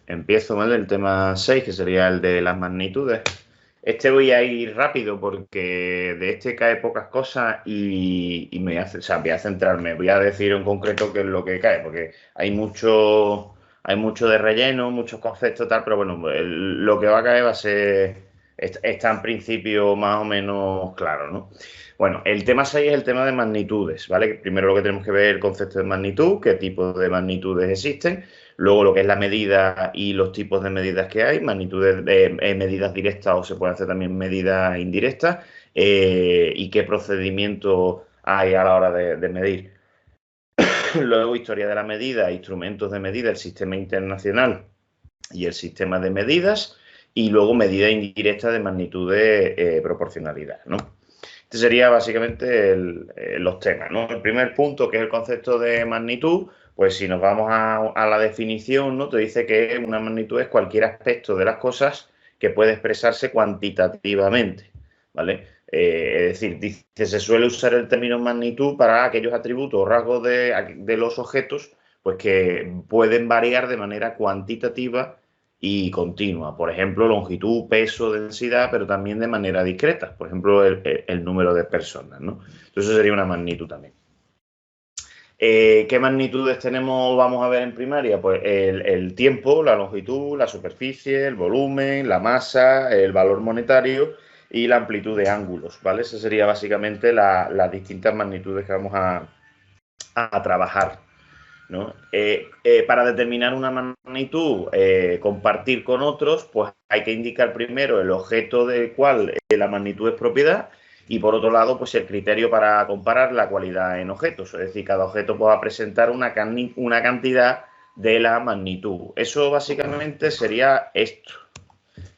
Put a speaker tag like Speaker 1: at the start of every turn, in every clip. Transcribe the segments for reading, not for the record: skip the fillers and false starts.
Speaker 1: empiezo, ¿vale? El tema 6, que sería el de las magnitudes. Este voy a ir rápido porque de este cae pocas cosas y me hace, o sea, voy a centrarme, voy a decir en concreto qué es lo que cae, porque hay mucho de relleno, muchos conceptos tal, pero bueno, lo que va a caer va a ser, está en principio más o menos claro, ¿no? Bueno, el tema 6 es el tema de magnitudes, ¿vale? Primero lo que tenemos que ver es el concepto de magnitud, qué tipos de magnitudes existen. Luego lo que es la medida y los tipos de medidas que hay, magnitudes de medidas directas o se pueden hacer también medidas indirectas, y qué procedimiento hay a la hora de medir. Luego historia de la medida, instrumentos de medida, el sistema internacional y el sistema de medidas, y luego medida indirecta de magnitud de proporcionalidad, ¿no? Este sería básicamente los temas, ¿no? El primer punto, que es el concepto de magnitud, pues si nos vamos a la definición, ¿no? Te dice que una magnitud es cualquier aspecto de las cosas que puede expresarse cuantitativamente, ¿vale? Es decir, dice, se suele usar el término magnitud para aquellos atributos o rasgos de los objetos, pues que pueden variar de manera cuantitativa y continua. Por ejemplo, longitud, peso, densidad, pero también de manera discreta. Por ejemplo, el número de personas, ¿no? Entonces, eso sería una magnitud también. ¿Qué magnitudes tenemos, vamos a ver en primaria? Pues el tiempo, la longitud, la superficie, el volumen, la masa, el valor monetario y la amplitud de ángulos, ¿vale? Esas serían básicamente las distintas magnitudes que vamos a trabajar, ¿no? Para determinar una magnitud, compartir con otros, pues hay que indicar primero el objeto del cual la magnitud es propiedad y por otro lado, pues el criterio para comparar la cualidad en objetos. Es decir, cada objeto pues, va a presentar una cantidad de la magnitud. Eso básicamente sería esto.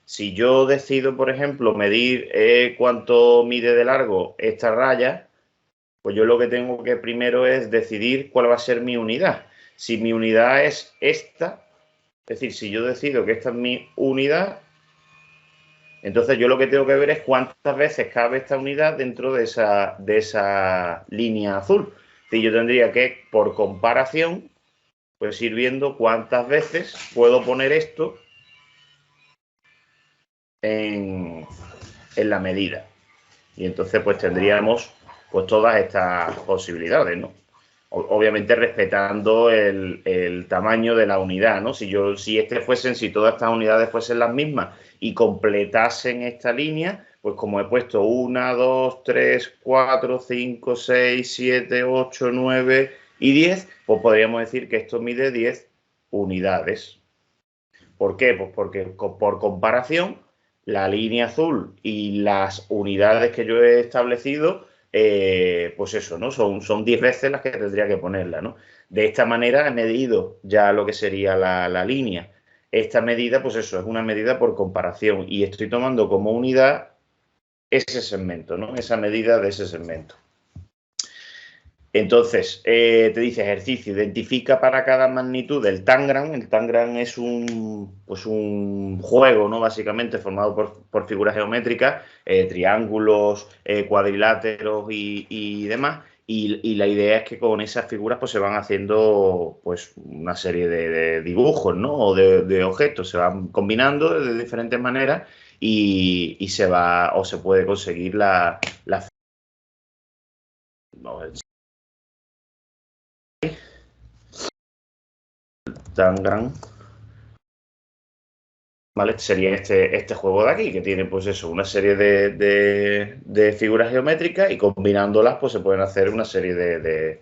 Speaker 1: Si yo decido, por ejemplo, medir cuánto mide de largo esta raya, pues yo lo que tengo que primero es decidir cuál va a ser mi unidad. Si mi unidad es esta, es decir, si yo decido que esta es mi unidad, entonces yo lo que tengo que ver es cuántas veces cabe esta unidad dentro de esa línea azul. Es decir, yo tendría que, por comparación, pues ir viendo cuántas veces puedo poner esto en la medida. Y entonces pues tendríamos pues todas estas posibilidades, ¿no? Obviamente respetando el tamaño de la unidad, ¿no? Si todas estas unidades fuesen las mismas y completasen esta línea, pues como he puesto 1, 2, 3, 4, 5, 6, 7, 8, 9 y 10, pues podríamos decir que esto mide 10 unidades. ¿Por qué? Pues porque por comparación, la línea azul y las unidades que yo he establecido, pues eso, ¿no? Son 10 veces las que tendría que ponerla, ¿no? De esta manera he medido ya lo que sería la línea. Esta medida, pues eso, es una medida por comparación y estoy tomando como unidad ese segmento, ¿no? Esa medida de ese segmento. Entonces, te dice ejercicio, identifica para cada magnitud el tangram. El tangram es un juego, ¿no? Básicamente formado por figuras geométricas, triángulos, cuadriláteros y demás. Y la idea es que con esas figuras pues, se van haciendo pues, una serie de dibujos, ¿no? O de objetos, se van combinando de diferentes maneras y se puede conseguir no, Tangram, ¿vale? Sería este juego de aquí, que tiene pues eso, una serie de figuras geométricas y combinándolas pues se pueden hacer una serie de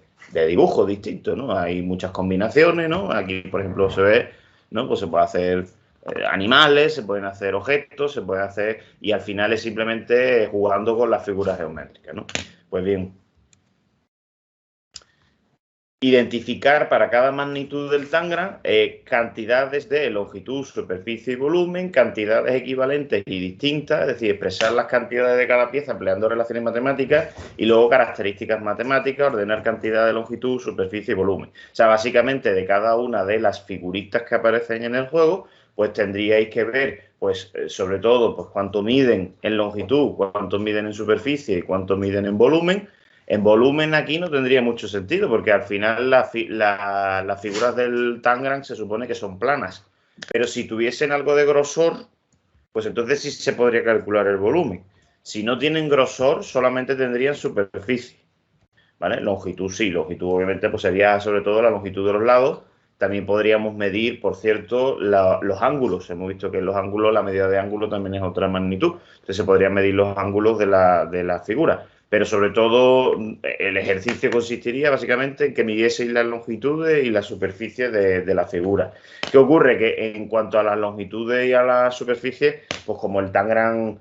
Speaker 1: dibujos distintos, ¿no? Hay muchas combinaciones, ¿no? Aquí, por ejemplo, se ve, ¿no? Pues se puede hacer animales, se pueden hacer objetos, se puede hacer... Y al final es simplemente jugando con las figuras geométricas, ¿no? Pues bien, identificar para cada magnitud del tangram cantidades de longitud, superficie y volumen, cantidades equivalentes y distintas, es decir, expresar las cantidades de cada pieza empleando relaciones matemáticas y luego características matemáticas, ordenar cantidad de longitud, superficie y volumen. O sea, básicamente de cada una de las figuritas que aparecen en el juego, pues tendríais que ver, pues sobre todo, pues cuánto miden en longitud, cuánto miden en superficie y cuánto miden en volumen. En volumen aquí no tendría mucho sentido porque al final las figuras del tangram se supone que son planas. Pero si tuviesen algo de grosor, pues entonces sí se podría calcular el volumen. Si no tienen grosor, solamente tendrían superficie, ¿vale? Longitud sí, longitud obviamente pues sería sobre todo la longitud de los lados. También podríamos medir, por cierto, los ángulos. Hemos visto que en los ángulos, la medida de ángulo también es otra magnitud. Entonces se podrían medir los ángulos de la figura. Pero sobre todo el ejercicio consistiría básicamente en que midieseis las longitudes y la superficie de la figura. ¿Qué ocurre? Que en cuanto a las longitudes y a la superficie, pues como el Tangram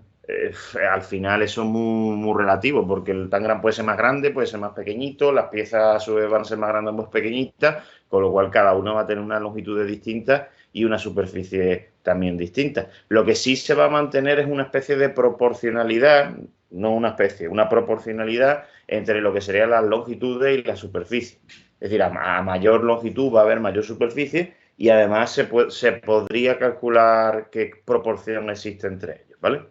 Speaker 1: al final eso es muy relativo, porque el Tangram puede ser más grande, puede ser más pequeñito, las piezas a su vez van a ser más grandes o más pequeñitas, con lo cual cada uno va a tener una longitud distinta y una superficie también distinta. Lo que sí se va a mantener es una especie de proporcionalidad, no una especie, una proporcionalidad entre lo que serían las longitudes y la superficie. Es decir, a mayor longitud va a haber mayor superficie y además se podría calcular qué proporción existe entre ellos, ¿vale?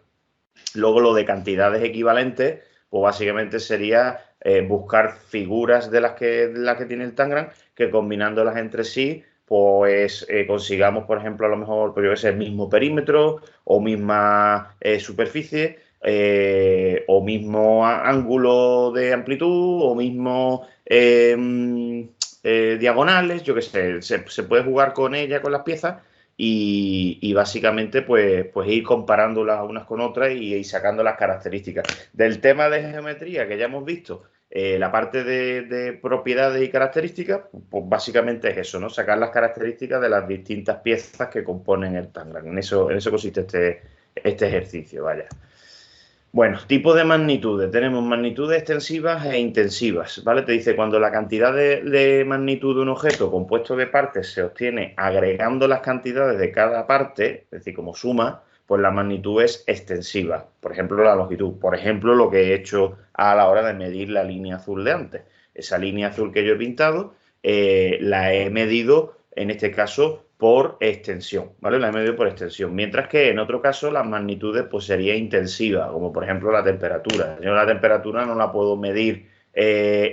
Speaker 1: Luego lo de cantidades equivalentes, pues básicamente sería buscar figuras de las que tiene el Tangram, que combinándolas entre sí, pues consigamos, por ejemplo, a lo mejor, pues yo que sé, el mismo perímetro o misma superficie, o mismo ángulo de amplitud, o mismo diagonales, yo que sé, se puede jugar con ella, con las piezas, y básicamente pues ir comparándolas unas con otras y sacando las características. Del tema de geometría que ya hemos visto, la parte de propiedades y características, pues básicamente es eso, ¿no? Sacar las características de las distintas piezas que componen el Tangram. En eso consiste este ejercicio, vaya. Bueno, tipos de magnitudes. Tenemos magnitudes extensivas e intensivas, ¿vale? Te dice cuando la cantidad de magnitud de un objeto compuesto de partes se obtiene agregando las cantidades de cada parte, es decir, como suma, pues la magnitud es extensiva. Por ejemplo, la longitud. Por ejemplo, lo que he hecho a la hora de medir la línea azul de antes. Esa línea azul que yo he pintado, la he medido, en este caso, por extensión, ¿vale? La he medido por extensión. Mientras que en otro caso las magnitudes pues sería intensiva, como por ejemplo la temperatura. Yo la temperatura no la puedo medir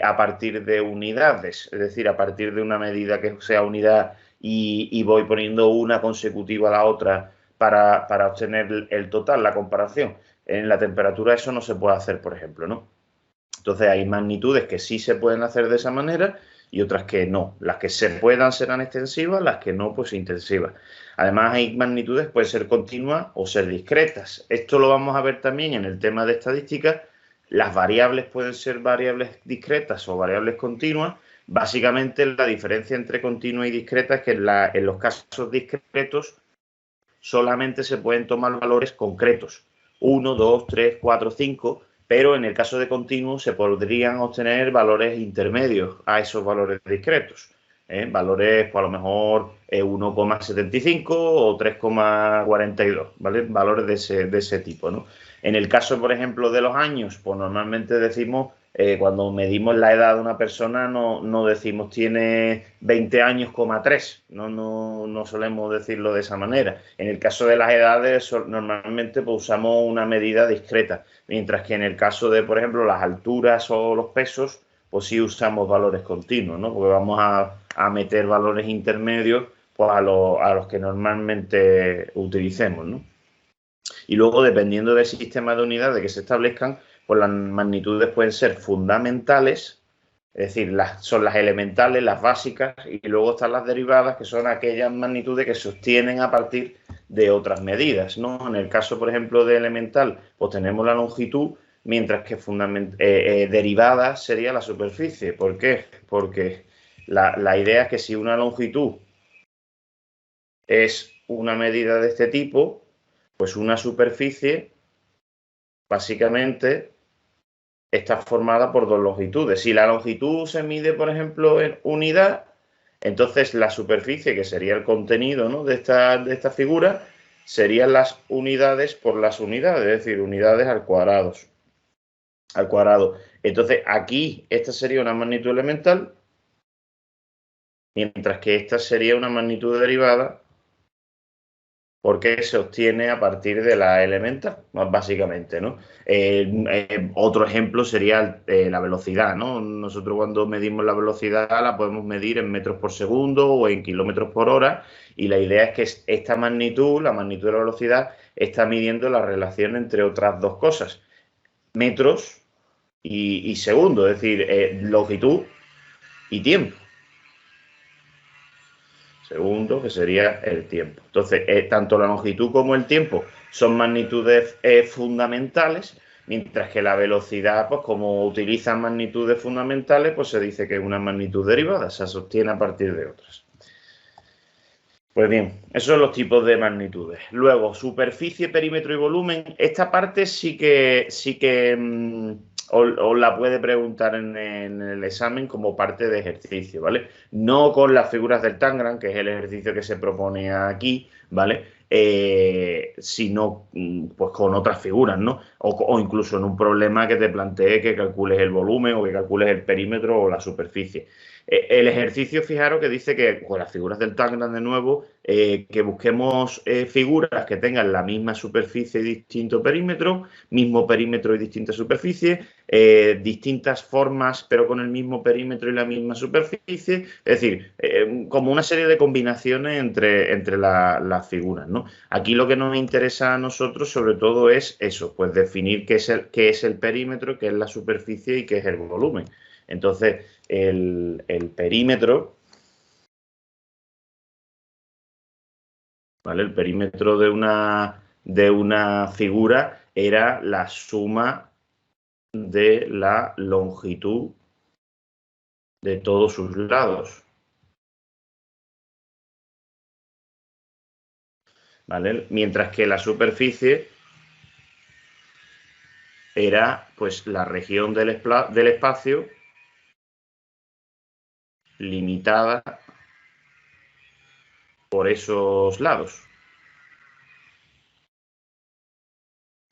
Speaker 1: a partir de unidades, es decir, a partir de una medida que sea unidad y voy poniendo una consecutiva a la otra para obtener el total, la comparación. En la temperatura eso no se puede hacer, por ejemplo, ¿no? Entonces hay magnitudes que sí se pueden hacer de esa manera y otras que no. Las que se puedan serán extensivas, las que no, pues intensivas. Además hay magnitudes que pueden ser continuas o ser discretas. Esto lo vamos a ver también en el tema de estadística. Las variables pueden ser variables discretas o variables continuas. Básicamente la diferencia entre continua y discreta es que en los casos discretos solamente se pueden tomar valores concretos. 1, 2, 3, 4, 5, pero en el caso de continuo se podrían obtener valores intermedios a esos valores discretos. Valores, pues a lo mejor 1,75 o 3,42, ¿vale? Valores de ese tipo, ¿no? En el caso, por ejemplo, de los años, pues normalmente decimos, cuando medimos la edad de una persona, no decimos tiene 20 años, 3. No solemos decirlo de esa manera. En el caso de las edades, normalmente pues, usamos una medida discreta, mientras que en el caso de, por ejemplo, las alturas o los pesos, pues sí usamos valores continuos, ¿no? Porque vamos a meter valores intermedios pues, a los que normalmente utilicemos, ¿no? Y luego, dependiendo del sistema de unidades que se establezcan, pues las magnitudes pueden ser fundamentales, es decir, son las elementales, las básicas, y luego están las derivadas, que son aquellas magnitudes que se obtienen a partir de otras medidas, ¿no? En el caso, por ejemplo, de elemental, pues tenemos la longitud, mientras que derivada sería la superficie. ¿Por qué? Porque la idea es que si una longitud es una medida de este tipo, pues una superficie básicamente está formada por dos longitudes. Si la longitud se mide, por ejemplo, en unidad, entonces la superficie, que sería el contenido, ¿no?, de esta figura, serían las unidades por las unidades, es decir, unidades al cuadrado. Entonces, aquí esta sería una magnitud elemental, mientras que esta sería una magnitud derivada porque se obtiene a partir de la elemental, más básicamente, ¿no? Otro ejemplo sería la velocidad, ¿no? Nosotros cuando medimos la velocidad la podemos medir en metros por segundo o en kilómetros por hora, y la idea es que esta magnitud, la magnitud de la velocidad, está midiendo la relación entre otras dos cosas, metros y segundos, es decir, longitud y tiempo. Segundo, que sería el tiempo. Entonces, tanto la longitud como el tiempo son magnitudes fundamentales, mientras que la velocidad, pues como utilizan magnitudes fundamentales, pues se dice que es una magnitud derivada, se sostiene a partir de otras. Pues bien, esos son los tipos de magnitudes. Luego, superficie, perímetro y volumen. Esta parte sí que os la puede preguntar en el examen como parte de ejercicio, ¿vale? No con las figuras del Tangram, que es el ejercicio que se propone aquí, ¿vale? Sino pues con otras figuras, ¿no? O incluso en un problema que te plantee que calcules el volumen o que calcules el perímetro o la superficie. El ejercicio, fijaros que dice que con las figuras del Tangram de nuevo, que busquemos figuras que tengan la misma superficie y distinto perímetro, mismo perímetro y distinta superficie, distintas formas pero con el mismo perímetro y la misma superficie, es decir, como una serie de combinaciones entre las figuras, ¿no? Aquí lo que nos interesa a nosotros sobre todo es eso, pues definir qué es el perímetro, qué es la superficie y qué es el volumen. Entonces, el perímetro, ¿vale? El perímetro de una figura era la suma de la longitud de todos sus lados, ¿vale? Mientras que la superficie era, pues, la región del espacio limitada por esos lados,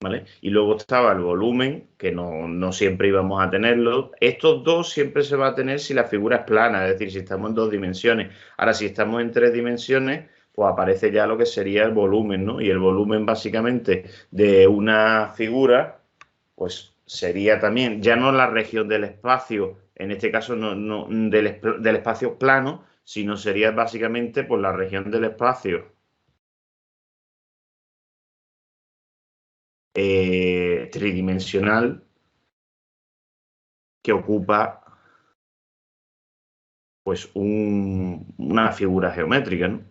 Speaker 1: ¿vale? Y luego estaba el volumen, que no siempre íbamos a tenerlo. Estos dos siempre se va a tener si la figura es plana, es decir, si estamos en 2 dimensiones. Ahora, si estamos en 3 dimensiones, pues aparece ya lo que sería el volumen, ¿no? Y el volumen básicamente de una figura, pues sería también, ya no la región del espacio, en este caso no del espacio plano, sino sería básicamente por la región del espacio tridimensional que ocupa pues una figura geométrica, ¿no?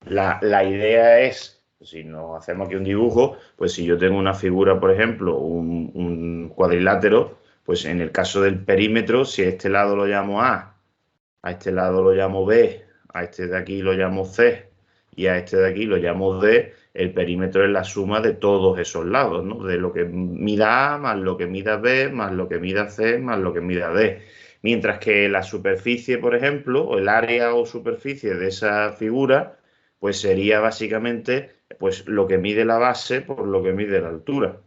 Speaker 1: La idea es, si nos hacemos aquí un dibujo, pues si yo tengo una figura, por ejemplo, un cuadrilátero, pues en el caso del perímetro, si a este lado lo llamo a este lado lo llamo B, a este de aquí lo llamo C y a este de aquí lo llamo D, el perímetro es la suma de todos esos lados, ¿no? De lo que mida A más lo que mida B más lo que mida C más lo que mida D. Mientras que la superficie, por ejemplo, o el área o superficie de esa figura, pues sería básicamente pues, lo que mide la base por lo que mide la altura.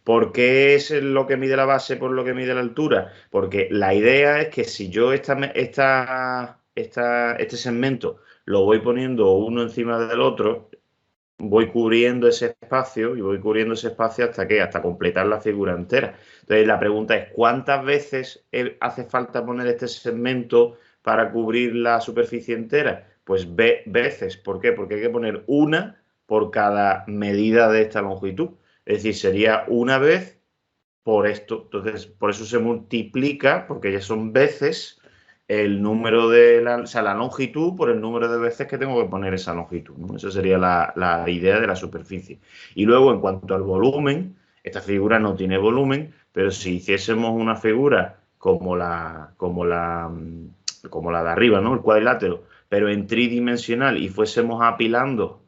Speaker 1: ¿Por qué es lo que mide la base por lo que mide la altura? Porque la idea es que si yo este segmento lo voy poniendo uno encima del otro, voy cubriendo ese espacio y voy cubriendo ese espacio hasta que, hasta completar la figura entera. Entonces la pregunta es, ¿cuántas veces hace falta poner este segmento para cubrir la superficie entera? Pues veces. ¿Por qué? Porque hay que poner una por cada medida de esta longitud. Es decir, sería una vez por esto. Entonces, por eso se multiplica, porque ya son veces el número de o sea, la longitud por el número de veces que tengo que poner esa longitud, ¿no? Esa sería la idea de la superficie. Y luego, en cuanto al volumen, esta figura no tiene volumen, pero si hiciésemos una figura como la de arriba, ¿no? El cuadrilátero, pero en tridimensional y fuésemos apilando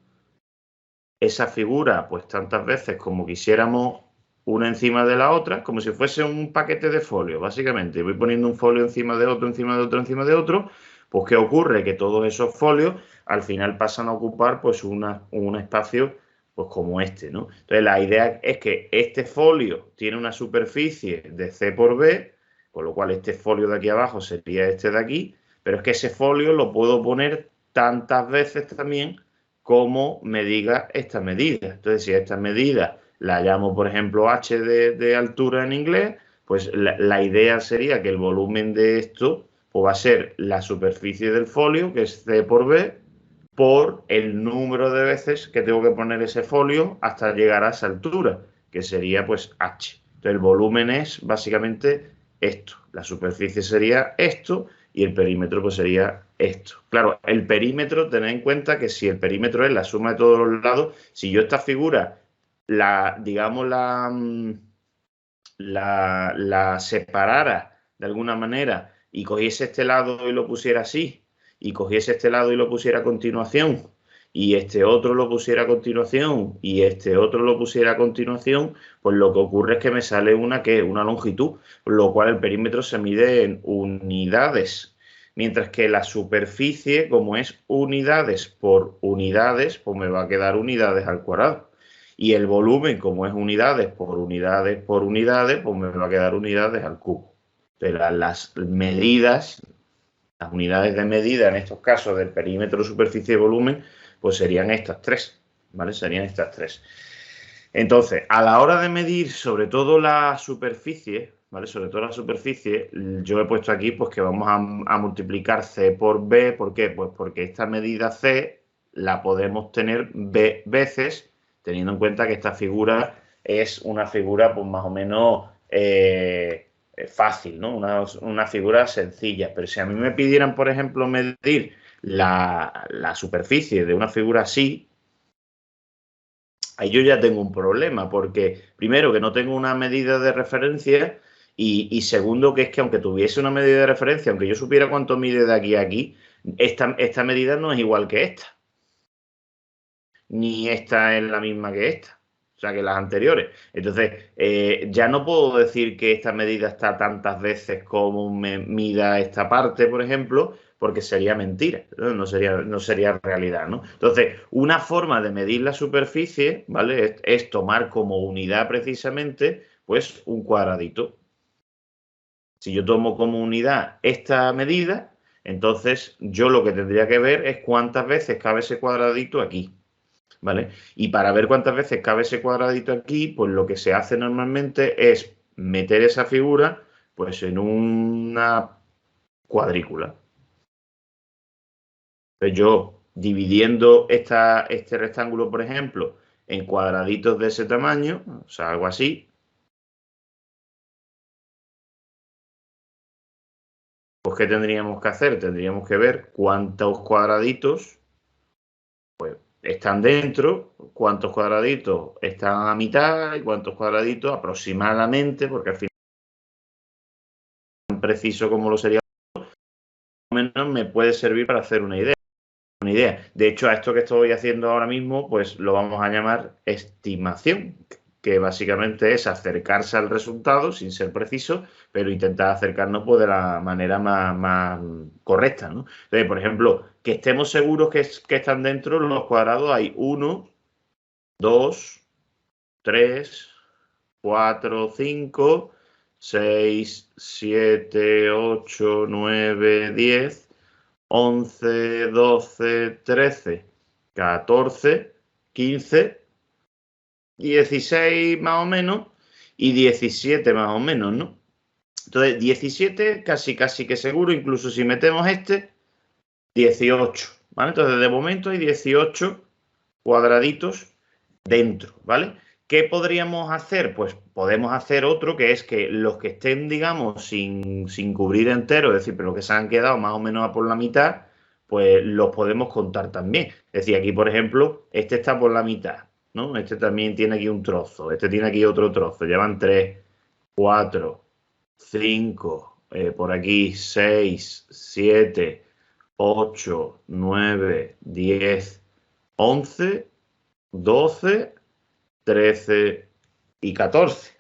Speaker 1: esa figura, pues tantas veces como quisiéramos una encima de la otra, como si fuese un paquete de folio, básicamente. Voy poniendo un folio encima de otro, encima de otro, encima de otro. Pues, ¿qué ocurre? Que todos esos folios al final pasan a ocupar pues un espacio pues como este, ¿no? Entonces, la idea es que este folio tiene una superficie de C por B, con lo cual este folio de aquí abajo sería este de aquí, pero es que ese folio lo puedo poner tantas veces también como me diga esta medida. Entonces, si esta medida la llamo, por ejemplo, h de altura en inglés, pues la idea sería que el volumen de esto pues va a ser la superficie del folio, que es C por B, por el número de veces que tengo que poner ese folio hasta llegar a esa altura, que sería pues H. Entonces el volumen es básicamente esto, la superficie sería esto y el perímetro pues sería esto. Claro, el perímetro, tened en cuenta que si el perímetro es la suma de todos los lados, si yo esta figura, digamos, la separara de alguna manera y cogiese este lado y lo pusiera así, y cogiese este lado y lo pusiera a continuación, y este otro lo pusiera a continuación, y este otro lo pusiera a continuación, pues lo que ocurre es que me sale una longitud, por lo cual el perímetro se mide en unidades. Mientras que la superficie, como es unidades por unidades, pues me va a quedar unidades al cuadrado. Y el volumen, como es unidades por unidades por unidades, pues me va a quedar unidades al cubo. Pero las medidas, las unidades de medida en estos casos del perímetro, superficie y volumen, pues serían estas tres, ¿vale? Serían estas tres. Entonces, a la hora de medir sobre todo la superficie, ¿vale? Sobre todo la superficie, yo he puesto aquí pues que vamos a multiplicar C por B. ¿Por qué? Pues porque esta medida C la podemos tener B veces, teniendo en cuenta que esta figura es una figura pues más o menos fácil, ¿no? Una figura sencilla. Pero si a mí me pidieran, por ejemplo, medir la superficie de una figura así, ahí yo ya tengo un problema, porque primero que no tengo una medida de referencia y segundo que es que aunque tuviese una medida de referencia, aunque yo supiera cuánto mide de aquí a aquí, esta medida no es igual que esta, ni esta es la misma que esta, o sea, que las anteriores. Entonces, ya no puedo decir que esta medida está tantas veces como me mida esta parte, por ejemplo, porque sería mentira, no sería realidad, ¿no? Entonces, una forma de medir la superficie, ¿vale? Es tomar como unidad precisamente, pues, un cuadradito. Si yo tomo como unidad esta medida, entonces yo lo que tendría que ver es cuántas veces cabe ese cuadradito aquí, ¿vale? Y para ver cuántas veces cabe ese cuadradito aquí, pues lo que se hace normalmente es meter esa figura, pues, en una cuadrícula. Entonces yo, dividiendo este rectángulo, por ejemplo, en cuadraditos de ese tamaño, o sea, algo así, pues ¿qué tendríamos que hacer? Tendríamos que ver cuántos cuadraditos están dentro, cuántos cuadraditos están a mitad y cuántos cuadraditos aproximadamente, porque al final tan preciso como lo sería, más o menos me puede servir para hacer una idea. De hecho, a esto que estoy haciendo ahora mismo, pues lo vamos a llamar estimación, que básicamente es acercarse al resultado sin ser preciso, pero intentar acercarnos pues, de la manera más correcta, ¿no? Entonces, por ejemplo, que estemos seguros que están dentro los cuadrados, hay 1, 2, 3, 4, 5, 6, 7, 8, 9, 10, 11, 12, 13, 14, 15, 16 más o menos y 17 más o menos, ¿no? Entonces, 17 casi que seguro, incluso si metemos este, 18, ¿vale? Entonces, de momento hay 18 cuadraditos dentro, ¿vale? ¿Qué podríamos hacer? Pues podemos hacer otro que es que los que estén, digamos, sin cubrir entero, es decir, pero que se han quedado más o menos a por la mitad, pues los podemos contar también. Es decir, aquí, por ejemplo, este está por la mitad, ¿no? Este también tiene aquí un trozo, este tiene aquí otro trozo, llevan 3, 4, 5, por aquí 6, 7, 8, 9, 10, 11, 12, 13 y 14.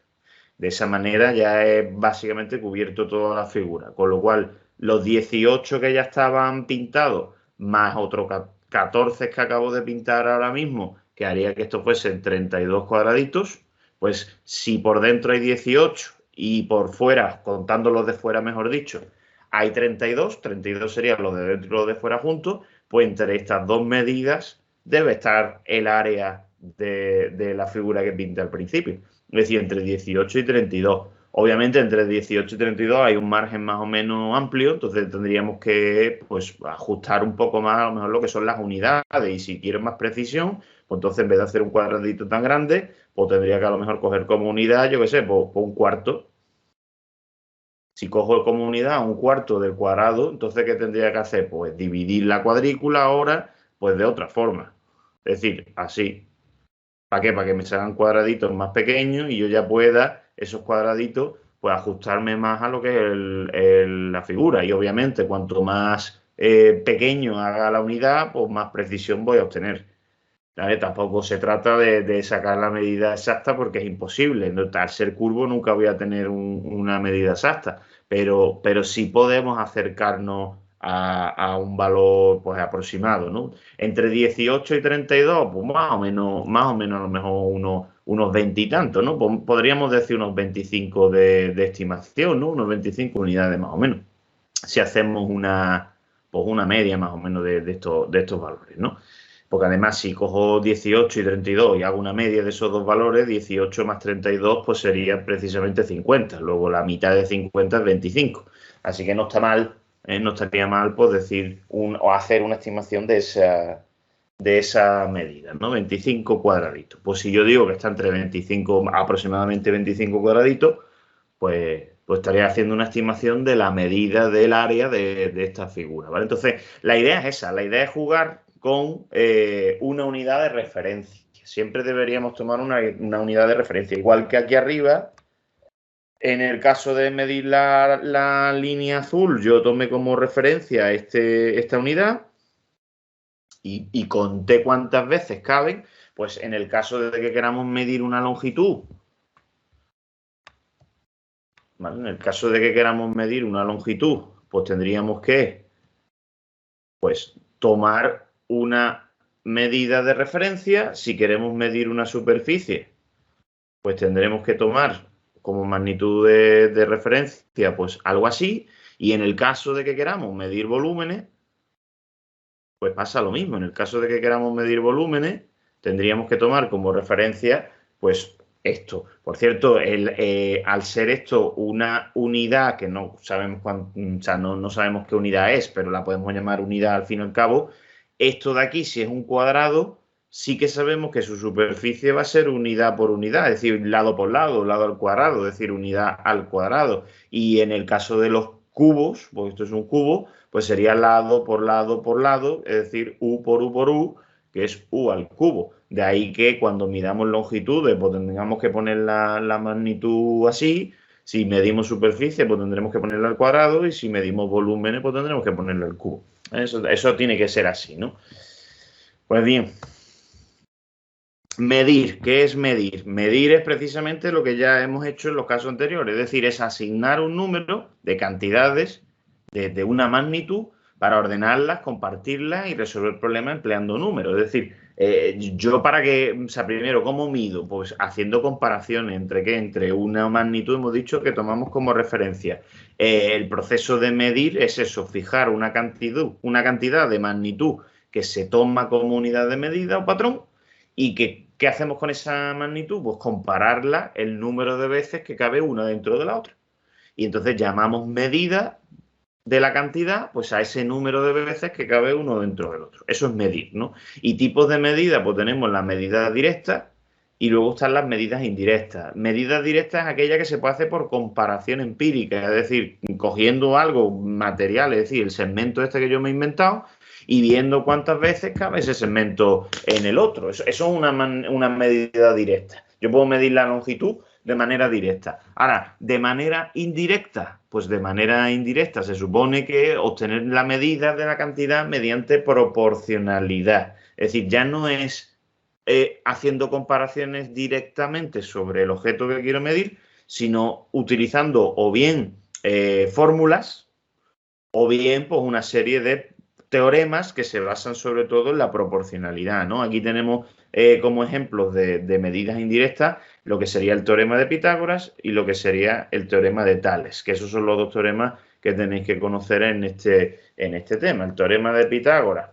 Speaker 1: De esa manera ya he básicamente cubierto toda la figura. Con lo cual, los 18 que ya estaban pintados, más otros 14 que acabo de pintar ahora mismo, que haría que esto fuesen 32 cuadraditos, pues si por dentro hay 18 y por fuera, contando los de fuera, mejor dicho, hay 32 serían los de dentro y los de fuera juntos, pues entre estas dos medidas debe estar el área de la figura que pinta al principio. Es decir, entre 18 y 32. Obviamente, entre 18 y 32 hay un margen más o menos amplio, entonces tendríamos que pues, ajustar un poco más a lo mejor lo que son las unidades. Y si quiero más precisión, pues entonces en vez de hacer un cuadradito tan grande, pues tendría que a lo mejor coger como unidad, yo qué sé, pues un cuarto. Si cojo como unidad un cuarto del cuadrado, entonces ¿qué tendría que hacer? Pues dividir la cuadrícula ahora, pues de otra forma. Es decir, así. ¿Para qué? Para que me salgan cuadraditos más pequeños y yo ya pueda, esos cuadraditos, pues ajustarme más a lo que es la figura. Y obviamente, cuanto más pequeño haga la unidad, pues más precisión voy a obtener. ¿Vale? Tampoco se trata de sacar la medida exacta porque es imposible. ¿No? Al ser curvo nunca voy a tener una medida exacta, pero sí podemos acercarnos a un valor pues, aproximado, ¿no? Entre 18 y 32, pues más o menos a lo mejor unos 20 y tantos, ¿no? Podríamos decir unos 25 de estimación, ¿no? Unos 25 unidades más o menos. Si hacemos pues una media más o menos de estos valores, ¿no? Porque además si cojo 18 y 32 y hago una media de esos dos valores, 18 más 32 pues sería precisamente 50. Luego la mitad de 50 es 25. Así que no está mal, no estaría mal pues decir o hacer una estimación de esa medida, ¿no? 25 cuadraditos. Pues si yo digo que está entre 25, aproximadamente 25 cuadraditos, pues estaría haciendo una estimación de la medida del área de esta figura, ¿vale? Entonces, la idea es esa, la idea es jugar con una unidad de referencia. Siempre deberíamos tomar una unidad de referencia. Igual que aquí arriba, en el caso de medir la línea azul, yo tomé como referencia esta unidad y conté cuántas veces caben. Pues en el caso de que queramos medir una longitud, ¿vale? En el caso de que queramos medir una longitud, pues tendríamos que pues, tomar una medida de referencia. Si queremos medir una superficie, pues tendremos que tomar como magnitud de referencia pues algo así. Y en el caso de que queramos medir volúmenes, pues pasa lo mismo. En el caso de que queramos medir volúmenes, tendríamos que tomar como referencia pues esto. Por cierto, al ser esto una unidad que no sabemos o sea, no sabemos qué unidad es, pero la podemos llamar unidad al fin y al cabo, esto de aquí, si es un cuadrado, sí que sabemos que su superficie va a ser unidad por unidad, es decir, lado por lado, lado al cuadrado, es decir, unidad al cuadrado. Y en el caso de los cubos, porque esto es un cubo, pues sería lado por lado por lado, es decir, u por u, que es u al cubo. De ahí que cuando midamos longitudes, pues tengamos que poner la magnitud así. Si medimos superficie, pues tendremos que ponerla al cuadrado. Y si medimos volúmenes, pues tendremos que ponerla al cubo. Eso tiene que ser así, ¿no? Pues bien. Medir, ¿qué es medir? Medir es precisamente lo que ya hemos hecho en los casos anteriores, es decir, es asignar un número de cantidades de una magnitud para ordenarlas, compartirlas y resolver problemas empleando números. Es decir, yo para que, o sea, primero, ¿cómo mido? Pues haciendo comparaciones entre qué, entre una magnitud, hemos dicho que tomamos como referencia. El proceso de medir es eso, fijar una cantidad de magnitud que se toma como unidad de medida o patrón. ¿Y qué hacemos con esa magnitud? Pues compararla el número de veces que cabe una dentro de la otra. Y entonces llamamos medida de la cantidad pues a ese número de veces que cabe uno dentro del otro. Eso es medir, ¿no? Y tipos de medida, pues tenemos las medidas directas y luego están las medidas indirectas. Medidas directas es aquella que se puede hacer por comparación empírica, es decir, cogiendo algo material, es decir, el segmento este que yo me he inventado, y viendo cuántas veces cabe ese segmento en el otro. Eso es una medida directa. Yo puedo medir la longitud de manera directa. Ahora, de manera indirecta, pues de manera indirecta se supone que obtener la medida de la cantidad mediante proporcionalidad. Es decir, ya no es haciendo comparaciones directamente sobre el objeto que quiero medir, sino utilizando o bien fórmulas o bien pues una serie de teoremas que se basan sobre todo en la proporcionalidad, ¿no? Aquí tenemos como ejemplos de medidas indirectas lo que sería el teorema de Pitágoras y lo que sería el teorema de Tales, que esos son los dos teoremas que tenéis que conocer en este tema. El teorema de Pitágoras,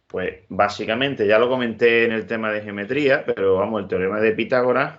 Speaker 1: pues básicamente ya lo comenté en el tema de geometría, pero vamos, el teorema de Pitágoras,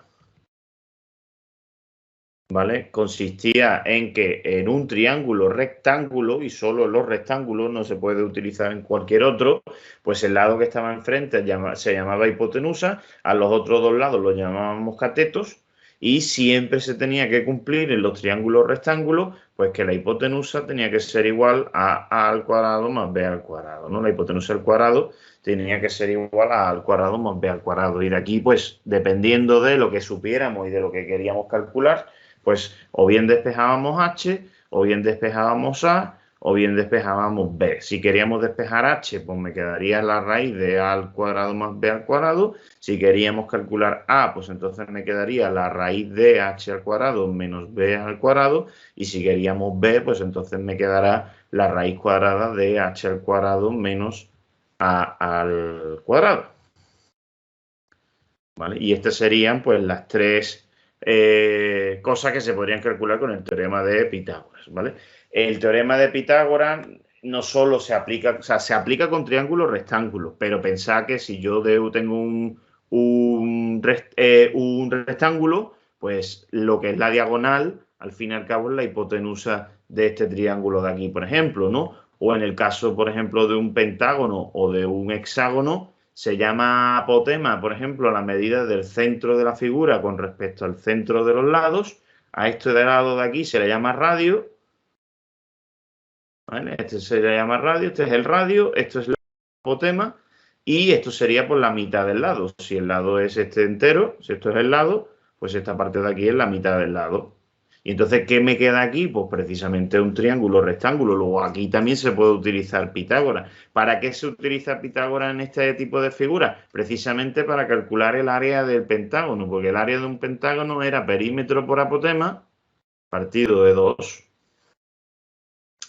Speaker 1: ¿vale? Consistía en que en un triángulo rectángulo, y solo en los rectángulos, no se puede utilizar en cualquier otro, pues el lado que estaba enfrente se llamaba hipotenusa, a los otros dos lados los llamábamos catetos, y siempre se tenía que cumplir en los triángulos rectángulos, pues que la hipotenusa tenía que ser igual a al cuadrado más b al cuadrado, ¿no? La hipotenusa al cuadrado tenía que ser igual a al cuadrado más b al cuadrado. Y de aquí, pues, dependiendo de lo que supiéramos y de lo que queríamos calcular, pues o bien despejábamos H, o bien despejábamos A, o bien despejábamos B. Si queríamos despejar H, pues me quedaría la raíz de A al cuadrado más B al cuadrado. Si queríamos calcular A, pues entonces me quedaría la raíz de H al cuadrado menos B al cuadrado. Y si queríamos B, pues entonces me quedará la raíz cuadrada de H al cuadrado menos A al cuadrado. ¿Vale? Y estas serían pues las tres cosas que se podrían calcular con el teorema de Pitágoras, ¿vale? El teorema de Pitágoras no solo se aplica, o sea, se aplica con triángulos rectángulos, pero pensad que si yo tengo un rectángulo, pues lo que es la diagonal, al fin y al cabo, es la hipotenusa de este triángulo de aquí, por ejemplo, ¿no? O en el caso, por ejemplo, de un pentágono o de un hexágono, se llama apotema, por ejemplo, la medida del centro de la figura con respecto al centro de los lados. A este de lado de aquí se le llama radio. ¿Vale? Este se le llama radio, este es el radio, esto es el apotema y esto sería por la mitad del lado. Si el lado es este entero, si esto es el lado, pues esta parte de aquí es la mitad del lado. Y entonces, ¿qué me queda aquí? Pues precisamente un triángulo rectángulo. Luego aquí también se puede utilizar Pitágoras. ¿Para qué se utiliza Pitágoras en este tipo de figuras? Precisamente para calcular el área del pentágono, porque el área de un pentágono era perímetro por apotema partido de 2.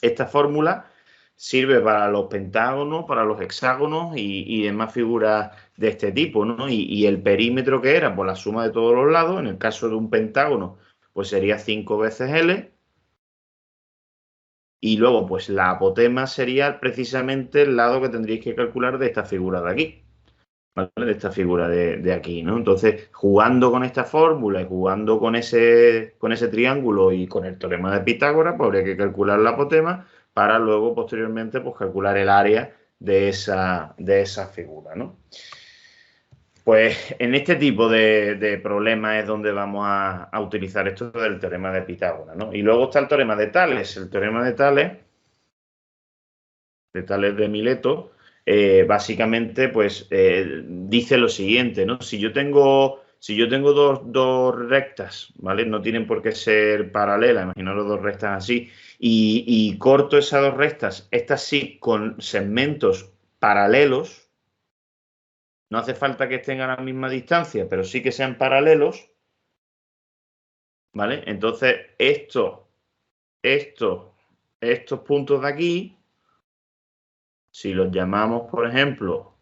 Speaker 1: Esta fórmula sirve para los pentágonos, para los hexágonos y demás figuras de este tipo, ¿no? Y el perímetro que era, pues la suma de todos los lados, en el caso de un pentágono, pues sería 5 veces L. Y luego, pues la apotema sería precisamente el lado que tendríais que calcular de esta figura de aquí, ¿vale? De esta figura de aquí, ¿no? Entonces, jugando con esta fórmula y jugando con ese triángulo y con el teorema de Pitágoras, pues habría que calcular la apotema para luego, posteriormente, pues calcular el área de esa figura, ¿no? Pues en este tipo de problemas es donde vamos a utilizar esto del teorema de Pitágoras, ¿no? Y luego está el teorema de Tales. El teorema de Tales de Mileto, básicamente pues dice lo siguiente, ¿no? Si yo tengo dos rectas, ¿vale? No tienen por qué ser paralelas, imaginaros dos rectas así, y corto esas dos rectas, estas sí, con segmentos paralelos. No hace falta que estén a la misma distancia, pero sí que sean paralelos, ¿vale? Entonces, estos puntos de aquí, si los llamamos, por ejemplo,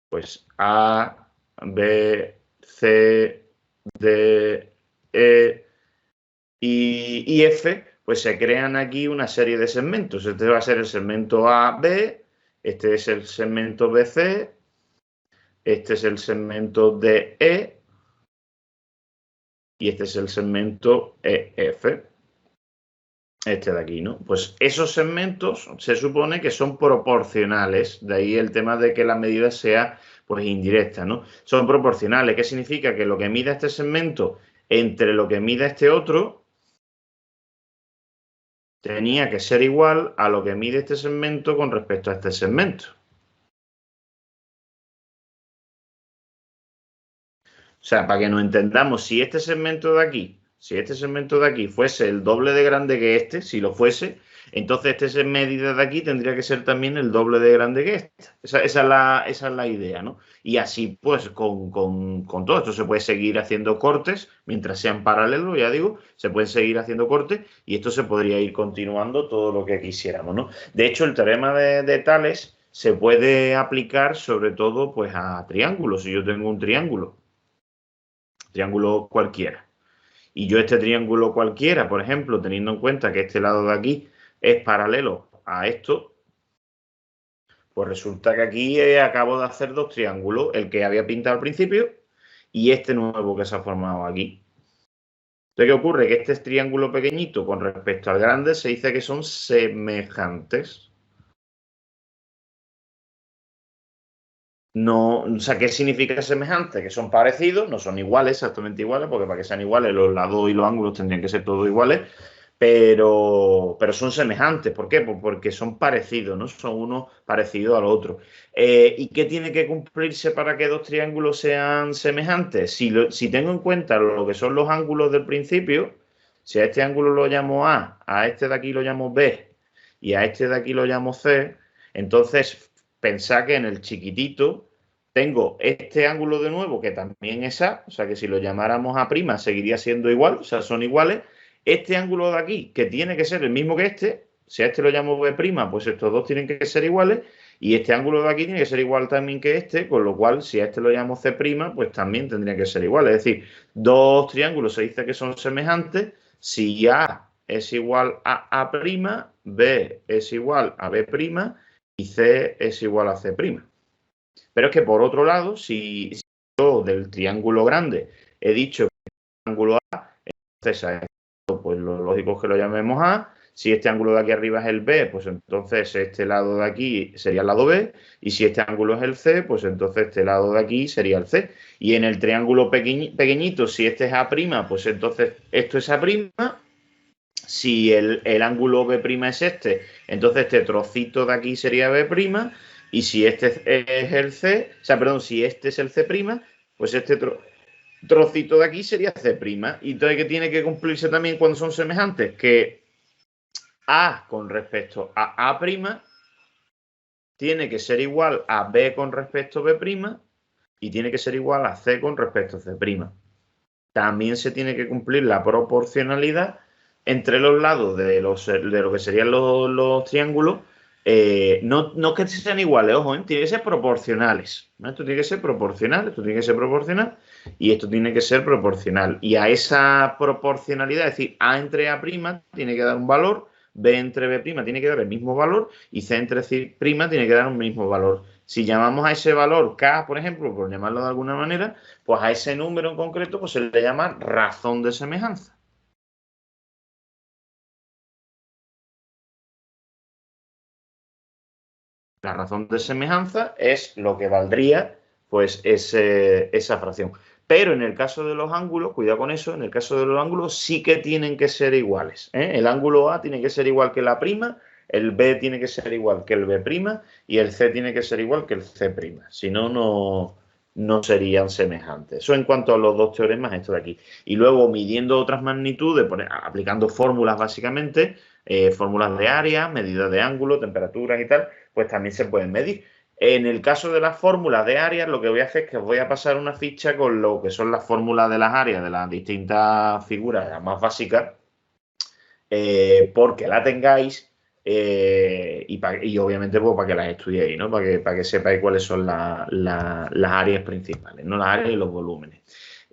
Speaker 1: pues A, B, C, D, E y F, pues se crean aquí una serie de segmentos. Este va a ser el segmento AB, este es el segmento BC, este es el segmento DE y este es el segmento EF, este de aquí, ¿no? Pues esos segmentos se supone que son proporcionales, de ahí el tema de que la medida sea pues indirecta, ¿no? Son proporcionales, ¿qué significa? Que lo que mida este segmento entre lo que mida este otro tenía que ser igual a lo que mide este segmento con respecto a este segmento. O sea, para que nos entendamos, si este segmento de aquí fuese el doble de grande que este, si lo fuese, Entonces, este medida de aquí tendría que ser también el doble de grande que esta. Esa es la idea, ¿no? Y así, pues, con todo esto se puede seguir haciendo cortes, mientras sean paralelos, ya digo, se pueden seguir haciendo cortes y esto se podría ir continuando todo lo que quisiéramos, ¿no? De hecho, el teorema de Tales se puede aplicar sobre todo, pues, a triángulos. Si yo tengo un triángulo cualquiera, y yo este triángulo cualquiera, por ejemplo, teniendo en cuenta que este lado de aquí es paralelo a esto, pues resulta que aquí acabo de hacer dos triángulos, el que había pintado al principio y este nuevo que se ha formado aquí. Entonces, ¿qué ocurre? Que este triángulo pequeñito con respecto al grande se dice que son semejantes. No, o sea, ¿qué significa semejante? Que son parecidos, no son iguales, exactamente iguales, porque para que sean iguales los lados y los ángulos tendrían que ser todos iguales, pero son semejantes. ¿Por qué? Pues porque son parecidos, ¿no? Son uno parecido al otro. ¿Y qué tiene que cumplirse para que dos triángulos sean semejantes? Si tengo en cuenta lo que son los ángulos del principio, si a este ángulo lo llamo a este de aquí lo llamo B y a este de aquí lo llamo C, entonces pensad que en el chiquitito tengo este ángulo de nuevo que también es A, o sea que si lo llamáramos A' seguiría siendo igual, o sea, son iguales. Este ángulo de aquí, que tiene que ser el mismo que este, si a este lo llamo B', pues estos dos tienen que ser iguales, y este ángulo de aquí tiene que ser igual también que este, con lo cual si a este lo llamo C', pues también tendría que ser igual. Es decir, dos triángulos se dice que son semejantes si A es igual a A', B es igual a B' y C es igual a C'. Pero es que por otro lado, si yo del triángulo grande he dicho que el ángulo A, entonces a esto, pues lo lógico es que lo llamemos A. Si este ángulo de aquí arriba es el B, pues entonces este lado de aquí sería el lado B. Y si este ángulo es el C, pues entonces este lado de aquí sería el C. Y en el triángulo pequeñito, si este es A', pues entonces esto es A'. Si el ángulo B' es este, entonces este trocito de aquí sería B', y si este es el C, o sea, perdón, si este es el C', pues este trocito de aquí sería C'. Y entonces, ¿qué tiene que cumplirse también cuando son semejantes? Que A con respecto a A' tiene que ser igual a B con respecto a B' y tiene que ser igual a C con respecto a C'. También se tiene que cumplir la proporcionalidad entre los lados de lo que serían los triángulos. No que sean iguales, ojo, tiene que ser proporcionales, ¿no? Esto tiene que ser proporcional, esto tiene que ser proporcional y esto tiene que ser proporcional. Y a esa proporcionalidad, es decir, A entre A' tiene que dar un valor, B entre B' tiene que dar el mismo valor y C entre C' tiene que dar un mismo valor. Si llamamos a ese valor K, por ejemplo, por llamarlo de alguna manera, pues a ese número en concreto pues se le llama razón de semejanza. La razón de semejanza es lo que valdría pues esa fracción. Pero en el caso de los ángulos, cuidado con eso, en el caso de los ángulos sí que tienen que ser iguales, ¿eh? El ángulo A tiene que ser igual que la prima, el B tiene que ser igual que el B' y el C tiene que ser igual que el C'. Si no, no serían semejantes. Eso en cuanto a los dos teoremas, esto de aquí. Y luego midiendo otras magnitudes, aplicando fórmulas básicamente, fórmulas de área, medidas de ángulo, temperaturas y tal, pues también se pueden medir. En el caso de las fórmulas de áreas, lo que voy a hacer es que os voy a pasar una ficha con lo que son las fórmulas de las áreas de las distintas figuras, las más básicas, porque la tengáis y obviamente pues, para que las estudiéis, ¿no? Para que sepáis cuáles son las áreas principales, ¿no? Las áreas y los volúmenes.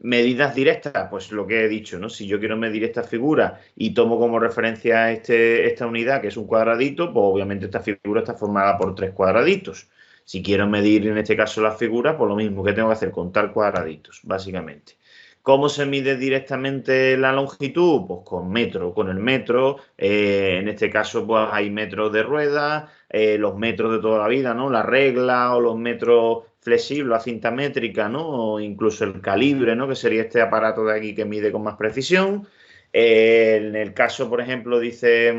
Speaker 1: Medidas directas, pues lo que he dicho, ¿no? Si yo quiero medir esta figura y tomo como referencia esta unidad, que es un cuadradito, pues obviamente esta figura está formada por 3 cuadraditos. Si quiero medir en este caso la figura, pues lo mismo que tengo que hacer, contar cuadraditos, básicamente. ¿Cómo se mide directamente la longitud? Pues con metro, con el metro. En este caso, pues hay metros de rueda, los metros de toda la vida, ¿no? La regla o los metros flexibles, la cinta métrica, ¿no? O incluso el calibre, ¿no? Que sería este aparato de aquí que mide con más precisión. En el caso, por ejemplo, dice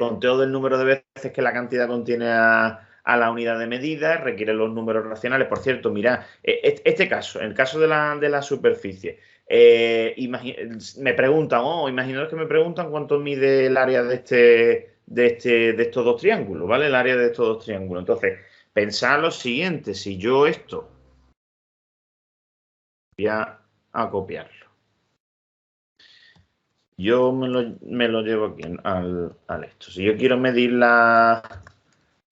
Speaker 1: conteo del número de veces que la cantidad contiene a la unidad de medida, requiere los números racionales. Por cierto, mirad, este caso, el caso de la superficie, Me preguntan, imaginaos que me preguntan cuánto mide el área de estos dos triángulos, ¿vale? El área de estos dos triángulos. Entonces, pensad lo siguiente, si yo esto voy a copiarlo. Yo me lo llevo aquí al esto. Si yo quiero medir en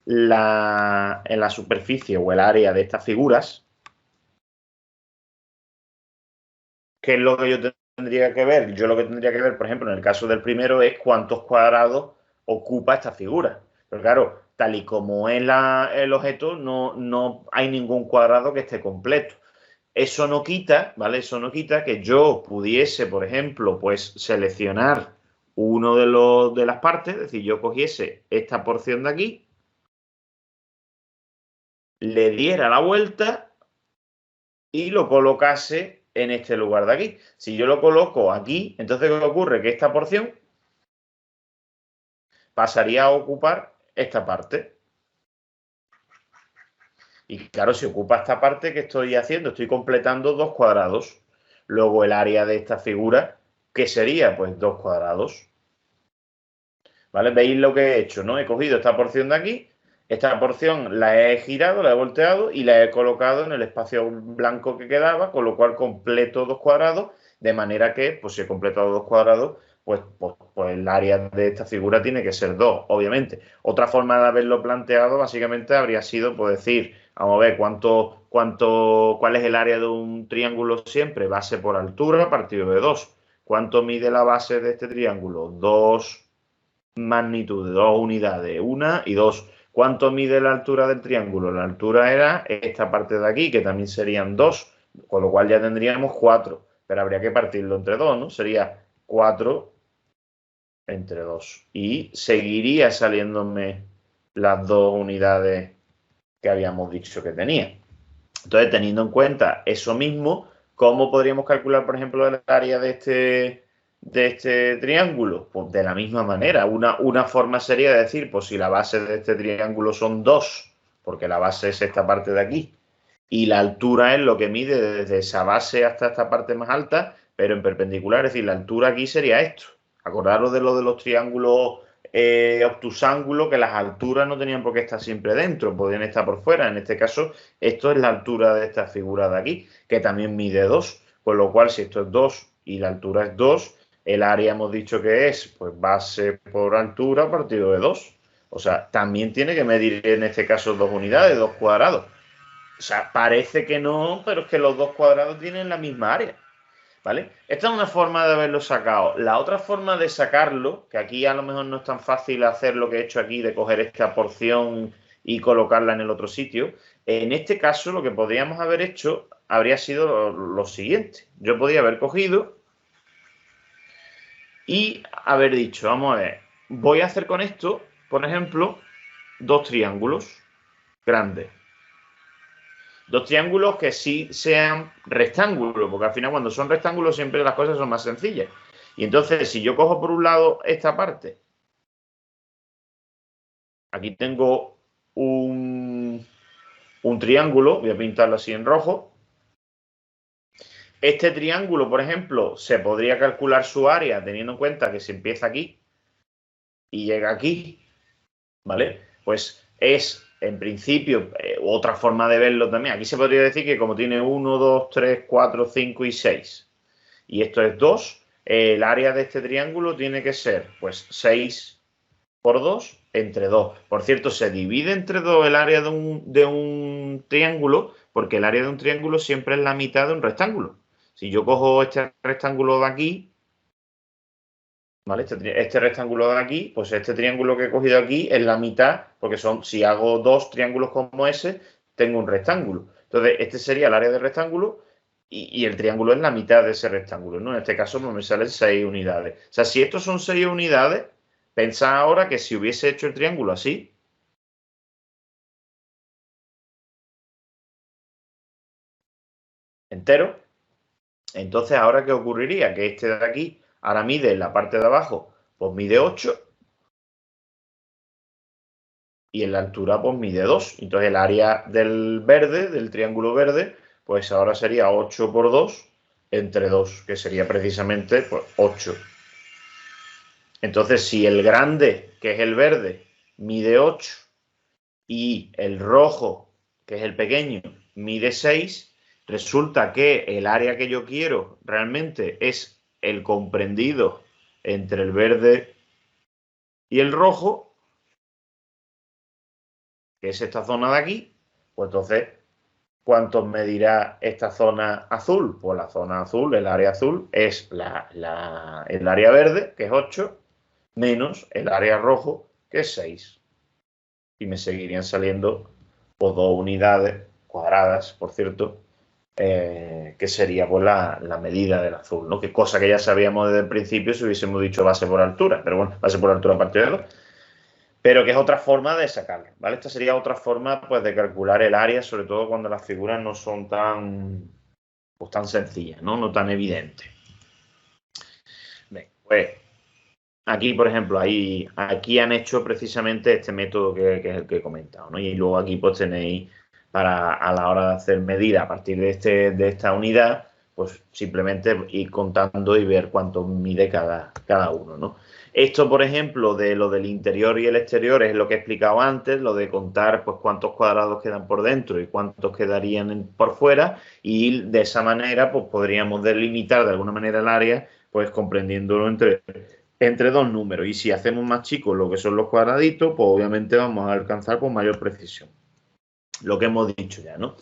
Speaker 1: la superficie o el área de estas figuras, ¿qué es lo que yo tendría que ver? Yo lo que tendría que ver, por ejemplo, en el caso del primero, es cuántos cuadrados ocupa esta figura. Pero claro, tal y como es el objeto, no hay ningún cuadrado que esté completo. Eso no quita, ¿vale? Eso no quita que yo pudiese, por ejemplo, pues seleccionar uno de las partes, es decir, yo cogiese esta porción de aquí, le diera la vuelta y lo colocase en este lugar de aquí. Si yo lo coloco aquí, entonces ¿qué ocurre? Que esta porción pasaría a ocupar esta parte. Y claro, si ocupa esta parte, ¿qué estoy haciendo? Estoy completando dos cuadrados. Luego el área de esta figura, ¿qué sería? Pues dos cuadrados. ¿Vale? ¿Veis lo que he hecho? ¿No? He cogido esta porción de aquí, esta porción la he girado, la he volteado y la he colocado en el espacio blanco que quedaba, con lo cual completo dos cuadrados, de manera que, pues si he completado dos cuadrados, pues el área de esta figura tiene que ser 2, obviamente. Otra forma de haberlo planteado, básicamente, habría sido, pues decir, vamos a ver, cuál es el área de un triángulo siempre, base por altura, partido de 2. ¿Cuánto mide la base de este triángulo? 2 magnitud de dos unidades, una y dos. ¿Cuánto mide la altura del triángulo? La altura era esta parte de aquí, que también serían dos, con lo cual ya tendríamos 4, pero habría que partirlo entre dos, ¿no? Sería 4 entre 2. Y seguiría saliéndome las dos unidades que habíamos dicho que tenía. Entonces, teniendo en cuenta eso mismo, ¿cómo podríamos calcular, por ejemplo, el área de este triángulo? Pues de la misma manera. Una forma sería decir, pues si la base de este triángulo son 2, porque la base es esta parte de aquí, y la altura es lo que mide desde esa base hasta esta parte más alta, pero en perpendicular, es decir, la altura aquí sería esto. Acordaros de lo de los triángulos obtusángulos, que las alturas no tenían por qué estar siempre dentro, podían estar por fuera. En este caso, esto es la altura de esta figura de aquí, que también mide 2, con lo cual si esto es 2 y la altura es 2, el área hemos dicho que es pues base por altura partido de 2. O sea, también tiene que medir en este caso 2 unidades, 2 cuadrados. O sea, parece que no, pero es que los dos cuadrados tienen la misma área, ¿vale? Esta es una forma de haberlo sacado. La otra forma de sacarlo, que aquí a lo mejor no es tan fácil hacer lo que he hecho aquí, de coger esta porción y colocarla en el otro sitio, en este caso lo que podríamos haber hecho habría sido lo siguiente. Yo podría haber cogido y haber dicho, vamos a ver, voy a hacer con esto, por ejemplo, dos triángulos grandes. Dos triángulos que sí sean rectángulos, porque al final cuando son rectángulos siempre las cosas son más sencillas. Y entonces, si yo cojo por un lado esta parte, aquí tengo un triángulo, voy a pintarlo así en rojo. Este triángulo, por ejemplo, se podría calcular su área teniendo en cuenta que se empieza aquí y llega aquí, ¿vale? Pues es, en principio, otra forma de verlo también. Aquí se podría decir que como tiene 1, 2, 3, 4, 5 y 6, y esto es 2, el área de este triángulo tiene que ser, pues, 6 por 2 entre 2. Por cierto, se divide entre 2 el área de un triángulo, porque el área de un triángulo siempre es la mitad de un rectángulo. Si yo cojo este rectángulo de aquí, ¿vale? Este rectángulo de aquí, pues este triángulo que he cogido aquí es la mitad, porque si hago dos triángulos como ese, tengo un rectángulo. Entonces, este sería el área del rectángulo y el triángulo es la mitad de ese rectángulo, ¿no? En este caso pues me salen 6 unidades. O sea, si estos son 6 unidades, pensad ahora que si hubiese hecho el triángulo así, entero, entonces ahora ¿qué ocurriría? Que este de aquí ahora mide en la parte de abajo, pues mide 8 y en la altura pues mide 2. Entonces el área del verde, del triángulo verde, pues ahora sería 8 por 2 entre 2, que sería precisamente pues, 8. Entonces, si el grande, que es el verde, mide 8 y el rojo, que es el pequeño, mide 6, resulta que el área que yo quiero realmente es el comprendido entre el verde y el rojo, que es esta zona de aquí. Pues entonces, ¿cuánto medirá esta zona azul? Pues la zona azul, el área azul, es el área verde, que es 8, menos el área rojo, que es 6. Y me seguirían saliendo pues, 2 unidades cuadradas, por cierto, que sería pues, la medida del azul, ¿no? Que cosa que ya sabíamos desde el principio si hubiésemos dicho base por altura, pero bueno, base por altura a partir de 2. Pero que es otra forma de sacarlo, ¿vale? Esta sería otra forma pues, de calcular el área, sobre todo cuando las figuras no son pues, tan sencillas, ¿no? No tan evidentes. Bien, pues aquí, por ejemplo, aquí han hecho precisamente este método que es el que he comentado, ¿no? Y luego aquí pues tenéis a la hora de hacer medidas a partir de esta unidad, pues simplemente ir contando y ver cuánto mide cada uno, ¿no? Esto, por ejemplo, de lo del interior y el exterior es lo que he explicado antes, lo de contar pues cuántos cuadrados quedan por dentro y cuántos quedarían por fuera, y de esa manera pues podríamos delimitar de alguna manera el área, pues comprendiéndolo entre 2 números. Y si hacemos más chicos lo que son los cuadraditos, pues obviamente vamos a alcanzar con mayor precisión. Lo que hemos dicho ya, ¿no?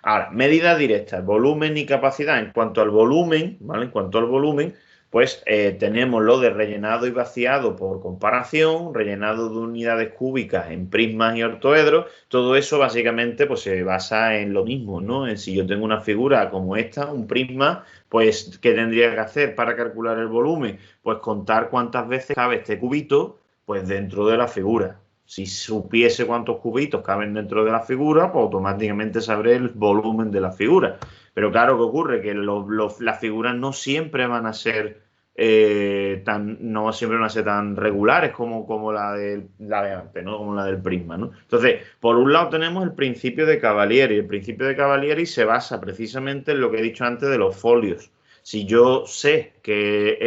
Speaker 1: Ahora, medidas directas, volumen y capacidad. En cuanto al volumen, ¿vale? En cuanto al volumen, pues tenemos lo de rellenado y vaciado por comparación, rellenado de unidades cúbicas en prismas y ortoedros. Todo eso básicamente pues se basa en lo mismo, ¿no? En si yo tengo una figura como esta, un prisma, pues ¿qué tendría que hacer para calcular el volumen? Pues contar cuántas veces cabe este cubito pues dentro de la figura. Si supiese cuántos cubitos caben dentro de la figura, pues automáticamente sabré el volumen de la figura. Pero claro, ¿qué ocurre? Que las figuras no siempre van a ser no siempre van a ser tan regulares como la de antes, ¿no? Como la del prisma, ¿no? Entonces, por un lado tenemos el principio de Cavalieri. El principio de Cavalieri se basa precisamente en lo que he dicho antes de los folios. Si yo sé que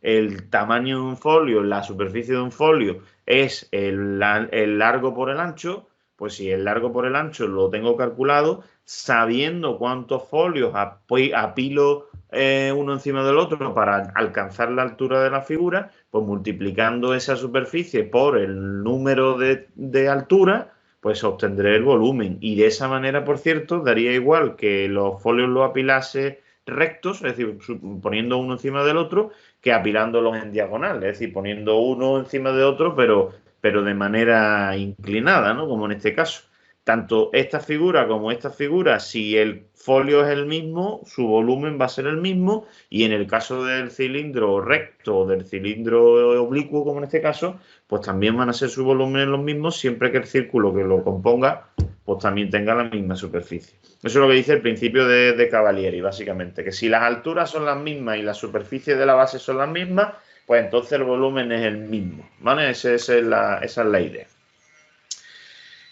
Speaker 1: el tamaño de un folio, la superficie de un folio, es el largo por el ancho, pues si el largo por el ancho lo tengo calculado, sabiendo cuántos folios apilo uno encima del otro para alcanzar la altura de la figura, pues multiplicando esa superficie por el número de altura, pues obtendré el volumen. Y de esa manera, por cierto, daría igual que los folios los apilase rectos, es decir, poniendo uno encima del otro, que apilándolos en diagonal, es decir, poniendo uno encima de otro, pero de manera inclinada, ¿no? Como en este caso. Tanto esta figura como esta figura, si el folio es el mismo, su volumen va a ser el mismo, y en el caso del cilindro recto o del cilindro oblicuo, como en este caso, pues también van a ser sus volúmenes los mismos, siempre que el círculo que lo componga, pues también tenga la misma superficie. Eso es lo que dice el principio de Cavalieri, básicamente, que si las alturas son las mismas y las superficies de la base son las mismas, pues entonces el volumen es el mismo, ¿vale? Esa es la idea.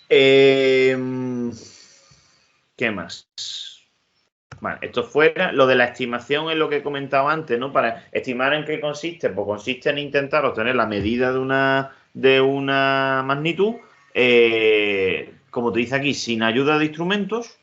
Speaker 1: ¿Qué más? Vale, esto fuera. Lo de la estimación es lo que he comentado antes, ¿no? Para estimar en qué consiste, pues consiste en intentar obtener la medida de una magnitud, como te dice aquí, sin ayuda de instrumentos,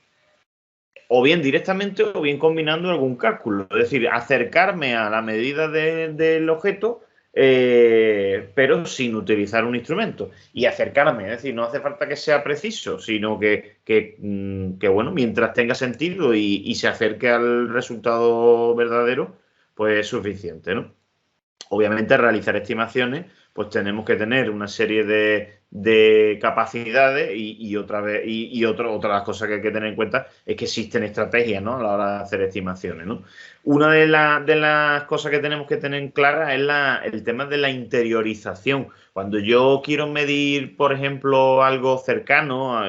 Speaker 1: o bien directamente o bien combinando algún cálculo. Es decir, acercarme a la medida del objeto, pero sin utilizar un instrumento. Y acercarme, es decir, no hace falta que sea preciso, sino que bueno, mientras tenga sentido y se acerque al resultado verdadero, pues es suficiente, ¿no? Obviamente, realizar estimaciones, pues tenemos que tener una serie de capacidades y otra de las cosas que hay que tener en cuenta es que existen estrategias, ¿no? A la hora de hacer estimaciones, ¿no? Una de las cosas que tenemos que tener clara es el tema de la interiorización. Cuando yo quiero medir, por ejemplo, algo cercano,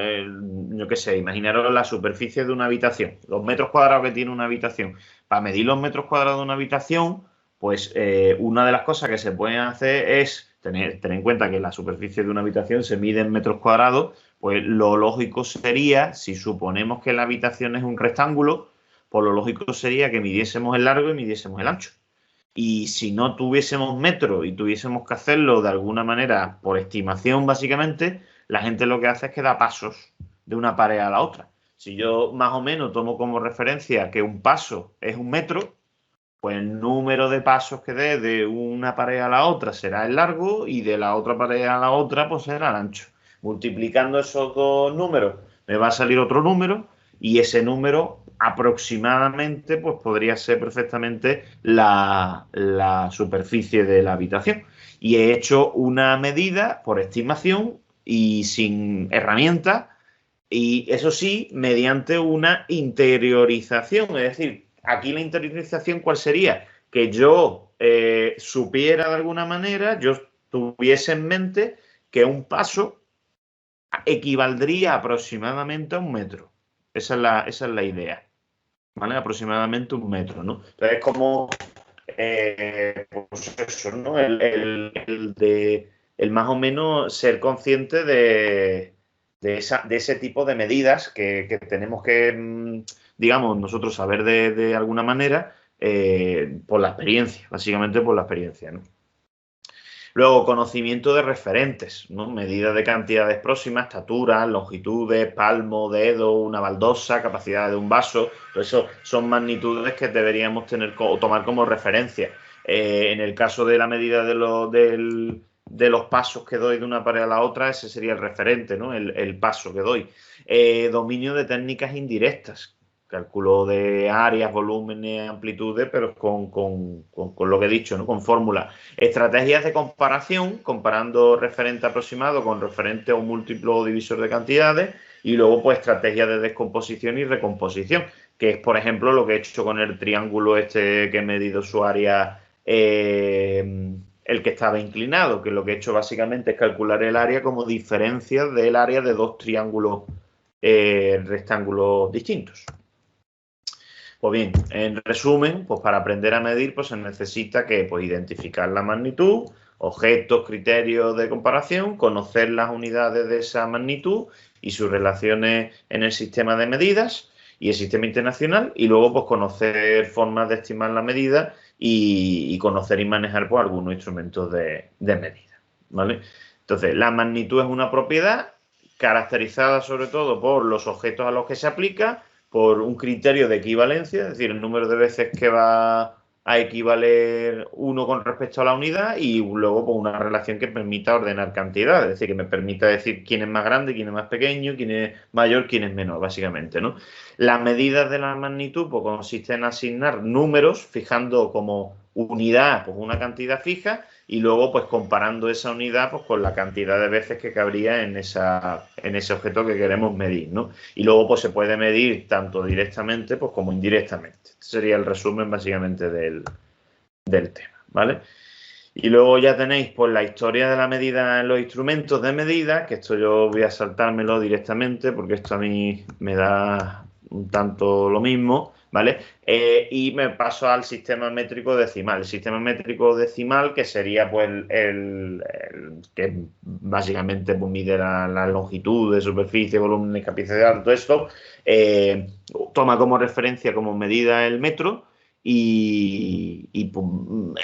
Speaker 1: yo qué sé, imaginaros la superficie de una habitación, los metros cuadrados que tiene una habitación. Para medir los metros cuadrados de una habitación, pues una de las cosas que se pueden hacer es tener en cuenta que la superficie de una habitación se mide en metros cuadrados, pues lo lógico sería, si suponemos que la habitación es un rectángulo, pues lo lógico sería que midiésemos el largo y midiésemos el ancho. Y si no tuviésemos metros y tuviésemos que hacerlo de alguna manera por estimación, básicamente, la gente lo que hace es que da pasos de una pared a la otra. Si yo más o menos tomo como referencia que un paso es 1 metro, pues el número de pasos que dé de una pared a la otra será el largo y de la otra pared a la otra pues será el ancho. Multiplicando esos dos números me va a salir otro número y ese número aproximadamente pues podría ser perfectamente la superficie de la habitación. Y he hecho una medida por estimación y sin herramientas y eso sí, mediante una interiorización. Es decir, aquí la interiorización, ¿cuál sería? Que yo supiera de alguna manera, yo tuviese en mente que un paso equivaldría aproximadamente a 1 metro. Esa es la idea. ¿Vale? Aproximadamente 1 metro, ¿no? Entonces, como pues eso, ¿no? El más o menos ser consciente de ese tipo de medidas que tenemos que, digamos, nosotros saber de alguna manera por la experiencia, básicamente por la experiencia, ¿no? Luego, conocimiento de referentes, ¿no? Medidas de cantidades próximas, estaturas, longitudes, palmo, dedo, una baldosa, capacidad de un vaso. Todo eso son magnitudes que deberíamos tener o tomar como referencia. En el caso de la medida de los pasos que doy de una pared a la otra, ese sería el referente, ¿no? El paso que doy. Dominio de técnicas indirectas. Cálculo de áreas, volúmenes, amplitudes, pero con lo que he dicho, ¿no? Con fórmulas. Estrategias de comparación, comparando referente aproximado con referente o múltiplo divisor de cantidades, y luego pues estrategias de descomposición y recomposición, que es por ejemplo lo que he hecho con el triángulo este que he medido su área, el que estaba inclinado, que lo que he hecho básicamente es calcular el área como diferencia del área de dos triángulos rectángulos distintos. Pues bien, en resumen, pues para aprender a medir, pues se necesita que pues, identificar la magnitud, objetos, criterios de comparación, conocer las unidades de esa magnitud y sus relaciones en el sistema de medidas y el sistema internacional, y luego pues conocer formas de estimar la medida y conocer y manejar pues, algunos instrumentos de medida, ¿vale? Entonces, la magnitud es una propiedad caracterizada sobre todo por los objetos a los que se aplica, por un criterio de equivalencia, es decir, el número de veces que va a equivaler uno con respecto a la unidad y luego por una relación que permita ordenar cantidades, es decir, que me permita decir quién es más grande, quién es más pequeño, quién es mayor, quién es menor, básicamente, ¿no? Las medidas de la magnitud pues, consisten en asignar números, fijando como unidad pues, una cantidad fija y luego pues comparando esa unidad pues, con la cantidad de veces que cabría en ese objeto que queremos medir, ¿no? Y luego pues se puede medir tanto directamente pues, como indirectamente. Este sería el resumen básicamente del tema, ¿vale? Y luego ya tenéis pues la historia de la medida en los instrumentos de medida, que esto yo voy a saltármelo directamente porque esto a mí me da un tanto lo mismo, ¿vale? Y me paso al sistema métrico decimal. El sistema métrico decimal que sería pues que básicamente pues, mide la longitud de superficie, volumen, capacidad, todo esto, toma como referencia, como medida el metro. Y pues,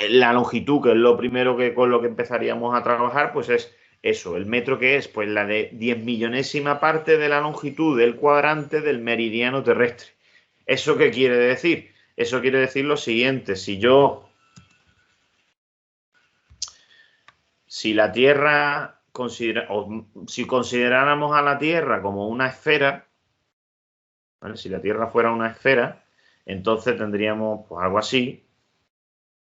Speaker 1: la longitud, que es lo primero que con lo que empezaríamos a trabajar, pues es eso, el metro que es pues la de 10 millonésima parte de la longitud del cuadrante del meridiano terrestre. ¿Eso qué quiere decir? Eso quiere decir lo siguiente, si la Tierra si consideráramos a la Tierra como una esfera, ¿vale? Si la Tierra fuera una esfera, entonces tendríamos pues, algo así.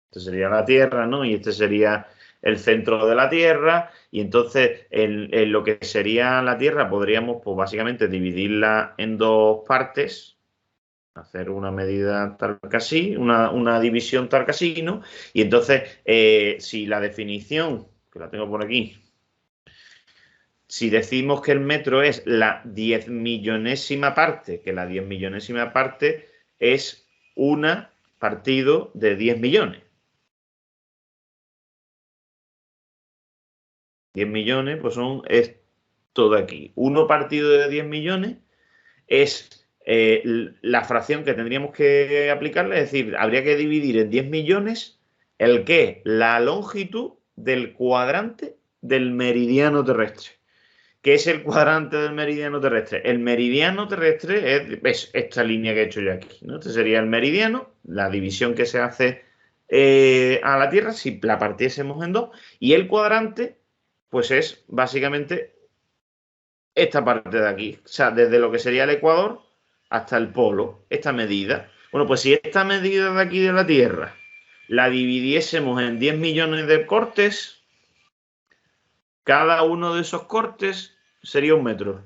Speaker 1: Este sería la Tierra, ¿no? Y este sería el centro de la Tierra. Y entonces, en lo que sería la Tierra, podríamos, pues básicamente, dividirla en dos partes, hacer una medida tal que así, una división tal que así, ¿no? Y entonces, si la definición, que la tengo por aquí, si decimos que el metro es la 10 millonésima parte, que la 10 millonésima parte es una partido de 10 millones. 10 millones, pues es todo aquí. 1 partido de 10 millones es la fracción que tendríamos que aplicarle, es decir, habría que dividir en 10 millones el que la longitud del cuadrante del meridiano terrestre. ¿Qué es el cuadrante del meridiano terrestre? El meridiano terrestre es esta línea que he hecho yo aquí, ¿no? Este sería el meridiano, la división que se hace a la Tierra si la partiésemos en dos, y el cuadrante, pues es básicamente esta parte de aquí, o sea, desde lo que sería el ecuador hasta el polo, esta medida. Bueno, pues si esta medida de aquí de la Tierra la dividiésemos en 10 millones de cortes, cada uno de esos cortes sería 1 metro.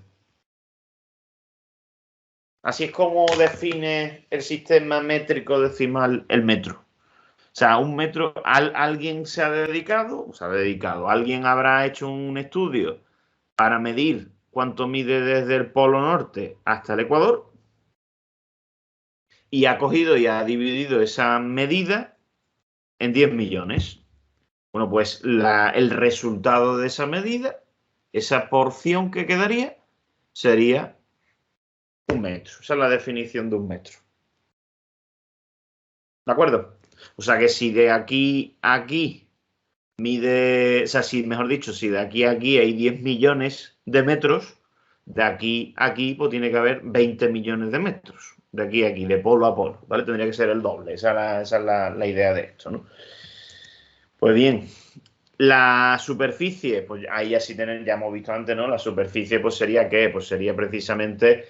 Speaker 1: Así es como define el sistema métrico decimal el metro. O sea, 1 metro, alguien se ha dedicado, alguien habrá hecho un estudio para medir cuánto mide desde el polo norte hasta el ecuador y ha cogido y ha dividido esa medida en 10 millones. Bueno, pues el resultado de esa medida, esa porción que quedaría, sería 1 metro. Esa es la definición de 1 metro. ¿De acuerdo? O sea que si de aquí a aquí mide, o sea, si, mejor dicho, si de aquí a aquí hay 10 millones de metros, de aquí a aquí pues tiene que haber 20 millones de metros. De aquí a aquí, de polo a polo, ¿vale? Tendría que ser el doble. Esa es la idea de esto, ¿no? Pues bien, la superficie, pues ahí ya hemos visto antes, ¿no? La superficie, pues sería ¿qué? Pues sería precisamente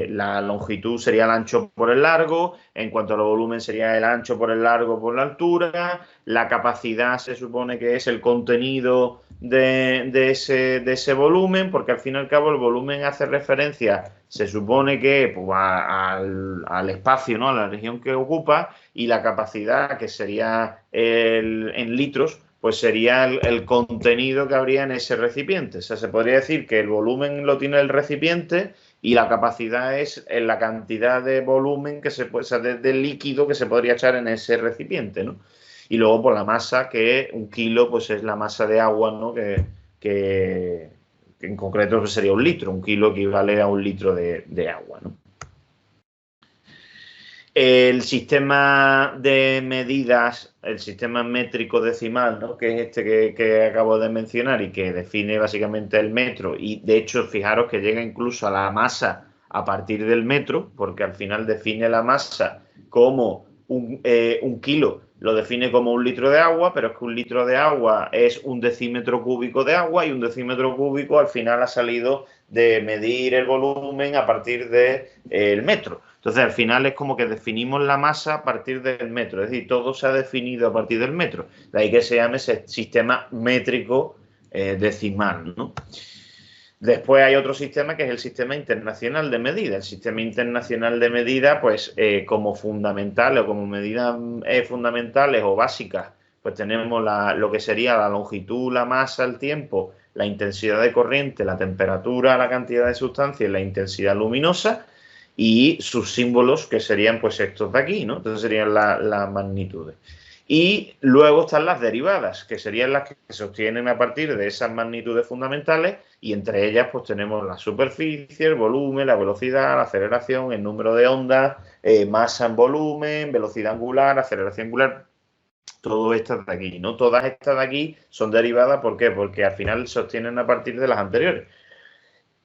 Speaker 1: la longitud sería el ancho por el largo, en cuanto al volumen sería el ancho por el largo por la altura, la capacidad se supone que es el contenido de ese volumen, porque al fin y al cabo el volumen hace referencia, se supone que pues, al espacio, ¿no? A la región que ocupa, y la capacidad, que sería en litros, pues sería el contenido que habría en ese recipiente. O sea, se podría decir que el volumen lo tiene el recipiente y la capacidad es en la cantidad de volumen que se puede, o sea, de líquido que se podría echar en ese recipiente, ¿no? Y luego por la masa, que 1 kilo, pues es la masa de agua, ¿no? Que en concreto pues sería 1 litro. 1 kilo equivale a 1 litro de agua, ¿no? El sistema de medidas, el sistema métrico decimal, ¿no? Que es este que acabo de mencionar y que define básicamente el metro, y de hecho fijaros que llega incluso a la masa a partir del metro, porque al final define la masa como 1 kilo, lo define como 1 litro de agua, pero es que 1 litro de agua es 1 decímetro cúbico de agua, y 1 decímetro cúbico al final ha salido de medir el volumen a partir del metro. Entonces, al final es como que definimos la masa a partir del metro, es decir, todo se ha definido a partir del metro. De ahí que se llame ese sistema métrico decimal, ¿no? Después hay otro sistema que es el sistema internacional de medida. El sistema internacional de medida, pues como fundamentales o como medidas fundamentales o básicas, pues tenemos lo que sería la longitud, la masa, el tiempo, la intensidad de corriente, la temperatura, la cantidad de sustancia y la intensidad luminosa, y sus símbolos, que serían pues estos de aquí, ¿no? Entonces serían las magnitudes. Y luego están las derivadas, que serían las que se obtienen a partir de esas magnitudes fundamentales, y entre ellas pues tenemos la superficie, el volumen, la velocidad, la aceleración, el número de ondas, masa en volumen, velocidad angular, aceleración angular, todo estas de aquí, ¿no? Todas estas de aquí son derivadas, ¿por qué? Porque al final se obtienen a partir de las anteriores.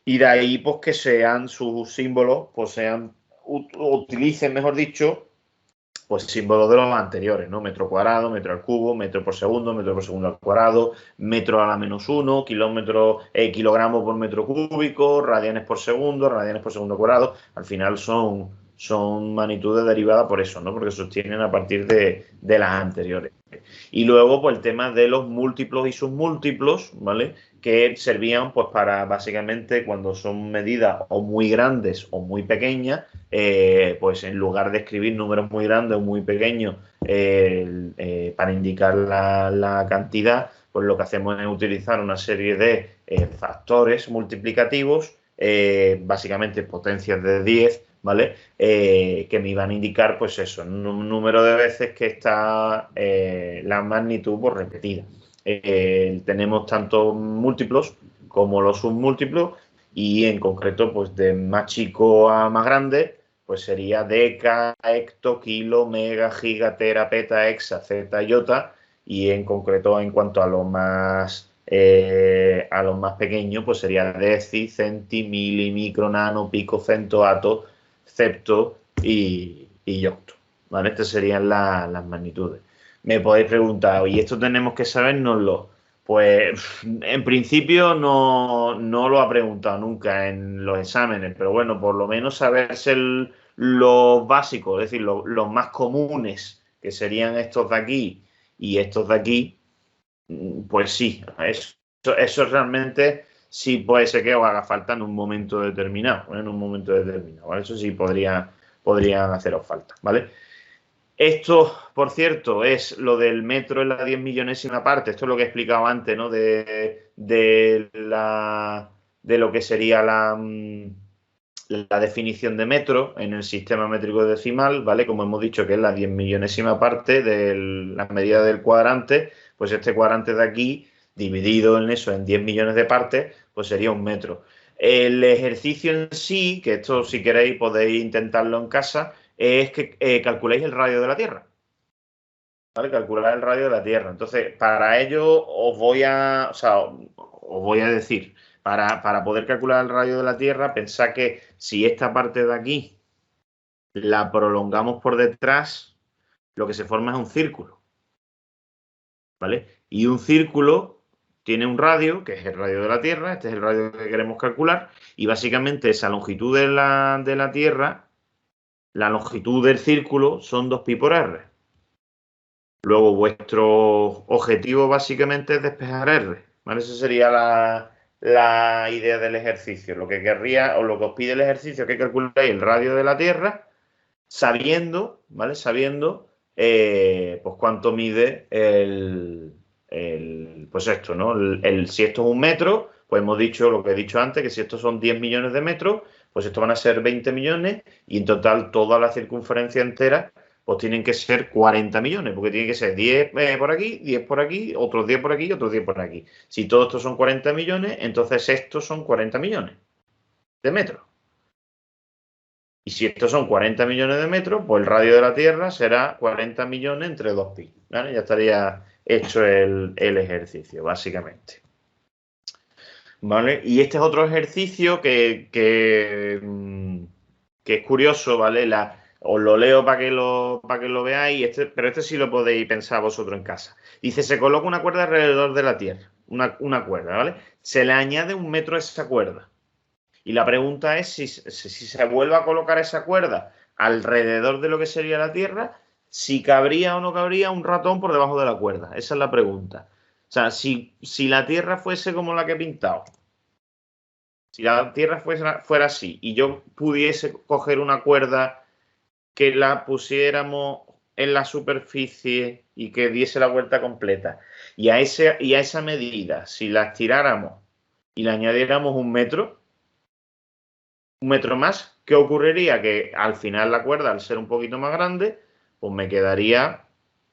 Speaker 1: Y de ahí, pues, que sean sus símbolos, pues utilicen, mejor dicho, pues símbolos de los anteriores, ¿no? Metro cuadrado, metro al cubo, metro por segundo al cuadrado, metro a la -1, kilogramos por metro cúbico, radianes por segundo al cuadrado. Al final son magnitudes derivadas por eso, ¿no? Porque se sostienen a partir de las anteriores. Y luego, pues, el tema de los múltiplos y submúltiplos, ¿vale? Que servían, pues, para básicamente cuando son medidas o muy grandes o muy pequeñas, pues en lugar de escribir números muy grandes o muy pequeños para indicar la cantidad, pues lo que hacemos es utilizar una serie de factores multiplicativos, básicamente potencias de 10, ¿vale? Que me iban a indicar, pues eso, un número de veces que está la magnitud por repetida. Tenemos tanto múltiplos como los submúltiplos, y en concreto, pues de más chico a más grande, pues sería deca, hecto, kilo, mega, giga, tera, peta, hexa, zeta, iota, y en concreto en cuanto a los más pequeños, pues sería deci, centi, mili, micro, nano, pico, cento, ato, cepto y octo, ¿vale? Estas serían las magnitudes. Me podéis preguntar, ¿y esto tenemos que sabernoslo? Pues en principio no lo ha preguntado nunca en los exámenes, pero bueno, por lo menos saberse los básicos, es decir, los más comunes, que serían estos de aquí y estos de aquí, pues sí, eso realmente sí puede ser que os haga falta en un momento determinado, ¿vale? Eso sí podrían haceros falta, ¿vale? Esto, por cierto, es lo del metro en la 10 millonésima parte. Esto es lo que he explicado antes, ¿no? De lo que sería la definición de metro en el sistema métrico decimal, ¿vale? Como hemos dicho que es la 10 millonésima parte de la medida del cuadrante, pues este cuadrante de aquí, dividido en eso, en 10 millones de partes, pues sería un metro. El ejercicio en sí, que esto si queréis podéis intentarlo en casa, es que calculéis el radio de la Tierra. ¿Vale? Calcular el radio de la Tierra. Entonces, para ello os voy a decir, para poder calcular el radio de la Tierra, pensad que si esta parte de aquí la prolongamos por detrás, lo que se forma es un círculo. ¿Vale? Y un círculo tiene un radio, que es el radio de la Tierra, este es el radio que queremos calcular, y básicamente esa longitud de la Tierra, la longitud del círculo son 2pi por r. Luego, vuestro objetivo básicamente es despejar R, ¿vale? Esa sería la idea del ejercicio. Lo que querría, o lo que os pide el ejercicio es que calculéis el radio de la Tierra sabiendo, ¿vale? Sabiendo, pues cuánto mide pues esto, ¿no? Si esto es un metro, pues hemos dicho lo que he dicho antes, que si estos son 10 millones de metros, pues esto van a ser 20 millones y en total toda la circunferencia entera pues tienen que ser 40 millones, porque tiene que ser 10 por aquí, 10 por aquí, otros 10 por aquí y otros 10 por aquí. Si todos estos son 40 millones, entonces estos son 40 millones de metros. Y si estos son 40 millones de metros, pues el radio de la Tierra será 40 millones entre 2pi. ¿Vale? Ya estaría hecho el ejercicio, básicamente. ¿Vale? Y este es otro ejercicio que es curioso, ¿vale? Os lo leo para que lo veáis, pero este sí lo podéis pensar vosotros en casa. Dice, se coloca una cuerda alrededor de la Tierra, una cuerda, ¿vale? Se le añade un metro a esa cuerda. Y la pregunta es si se vuelve a colocar esa cuerda alrededor de lo que sería la Tierra, si cabría o no cabría un ratón por debajo de la cuerda. Esa es la pregunta. O sea, si la Tierra fuese como la que he pintado, si la Tierra fuera así y yo pudiese coger una cuerda que la pusiéramos en la superficie y que diese la vuelta completa, y a esa medida, si la estiráramos y le añadiéramos un metro más, ¿qué ocurriría? Que al final la cuerda, al ser un poquito más grande, pues me quedaría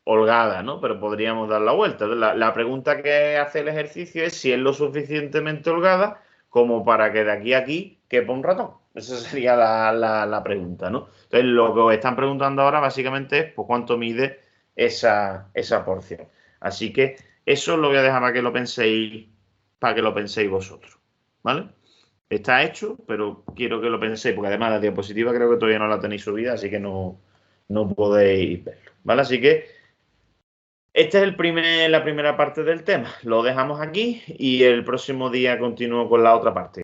Speaker 1: holgada, ¿no? Pero podríamos dar la vuelta. La pregunta que hace el ejercicio es si es lo suficientemente holgada como para que de aquí a aquí quepa un ratón. Esa sería la pregunta, ¿no? Entonces, lo que os están preguntando ahora básicamente es pues, cuánto mide esa porción. Así que eso lo voy a dejar para que lo penséis vosotros, ¿vale? Está hecho, pero quiero que lo penséis, porque además la diapositiva creo que todavía no la tenéis subida, así que no podéis verlo, ¿vale? Así que esta es la primera parte del tema. Lo dejamos aquí y el próximo día continúo con la otra parte.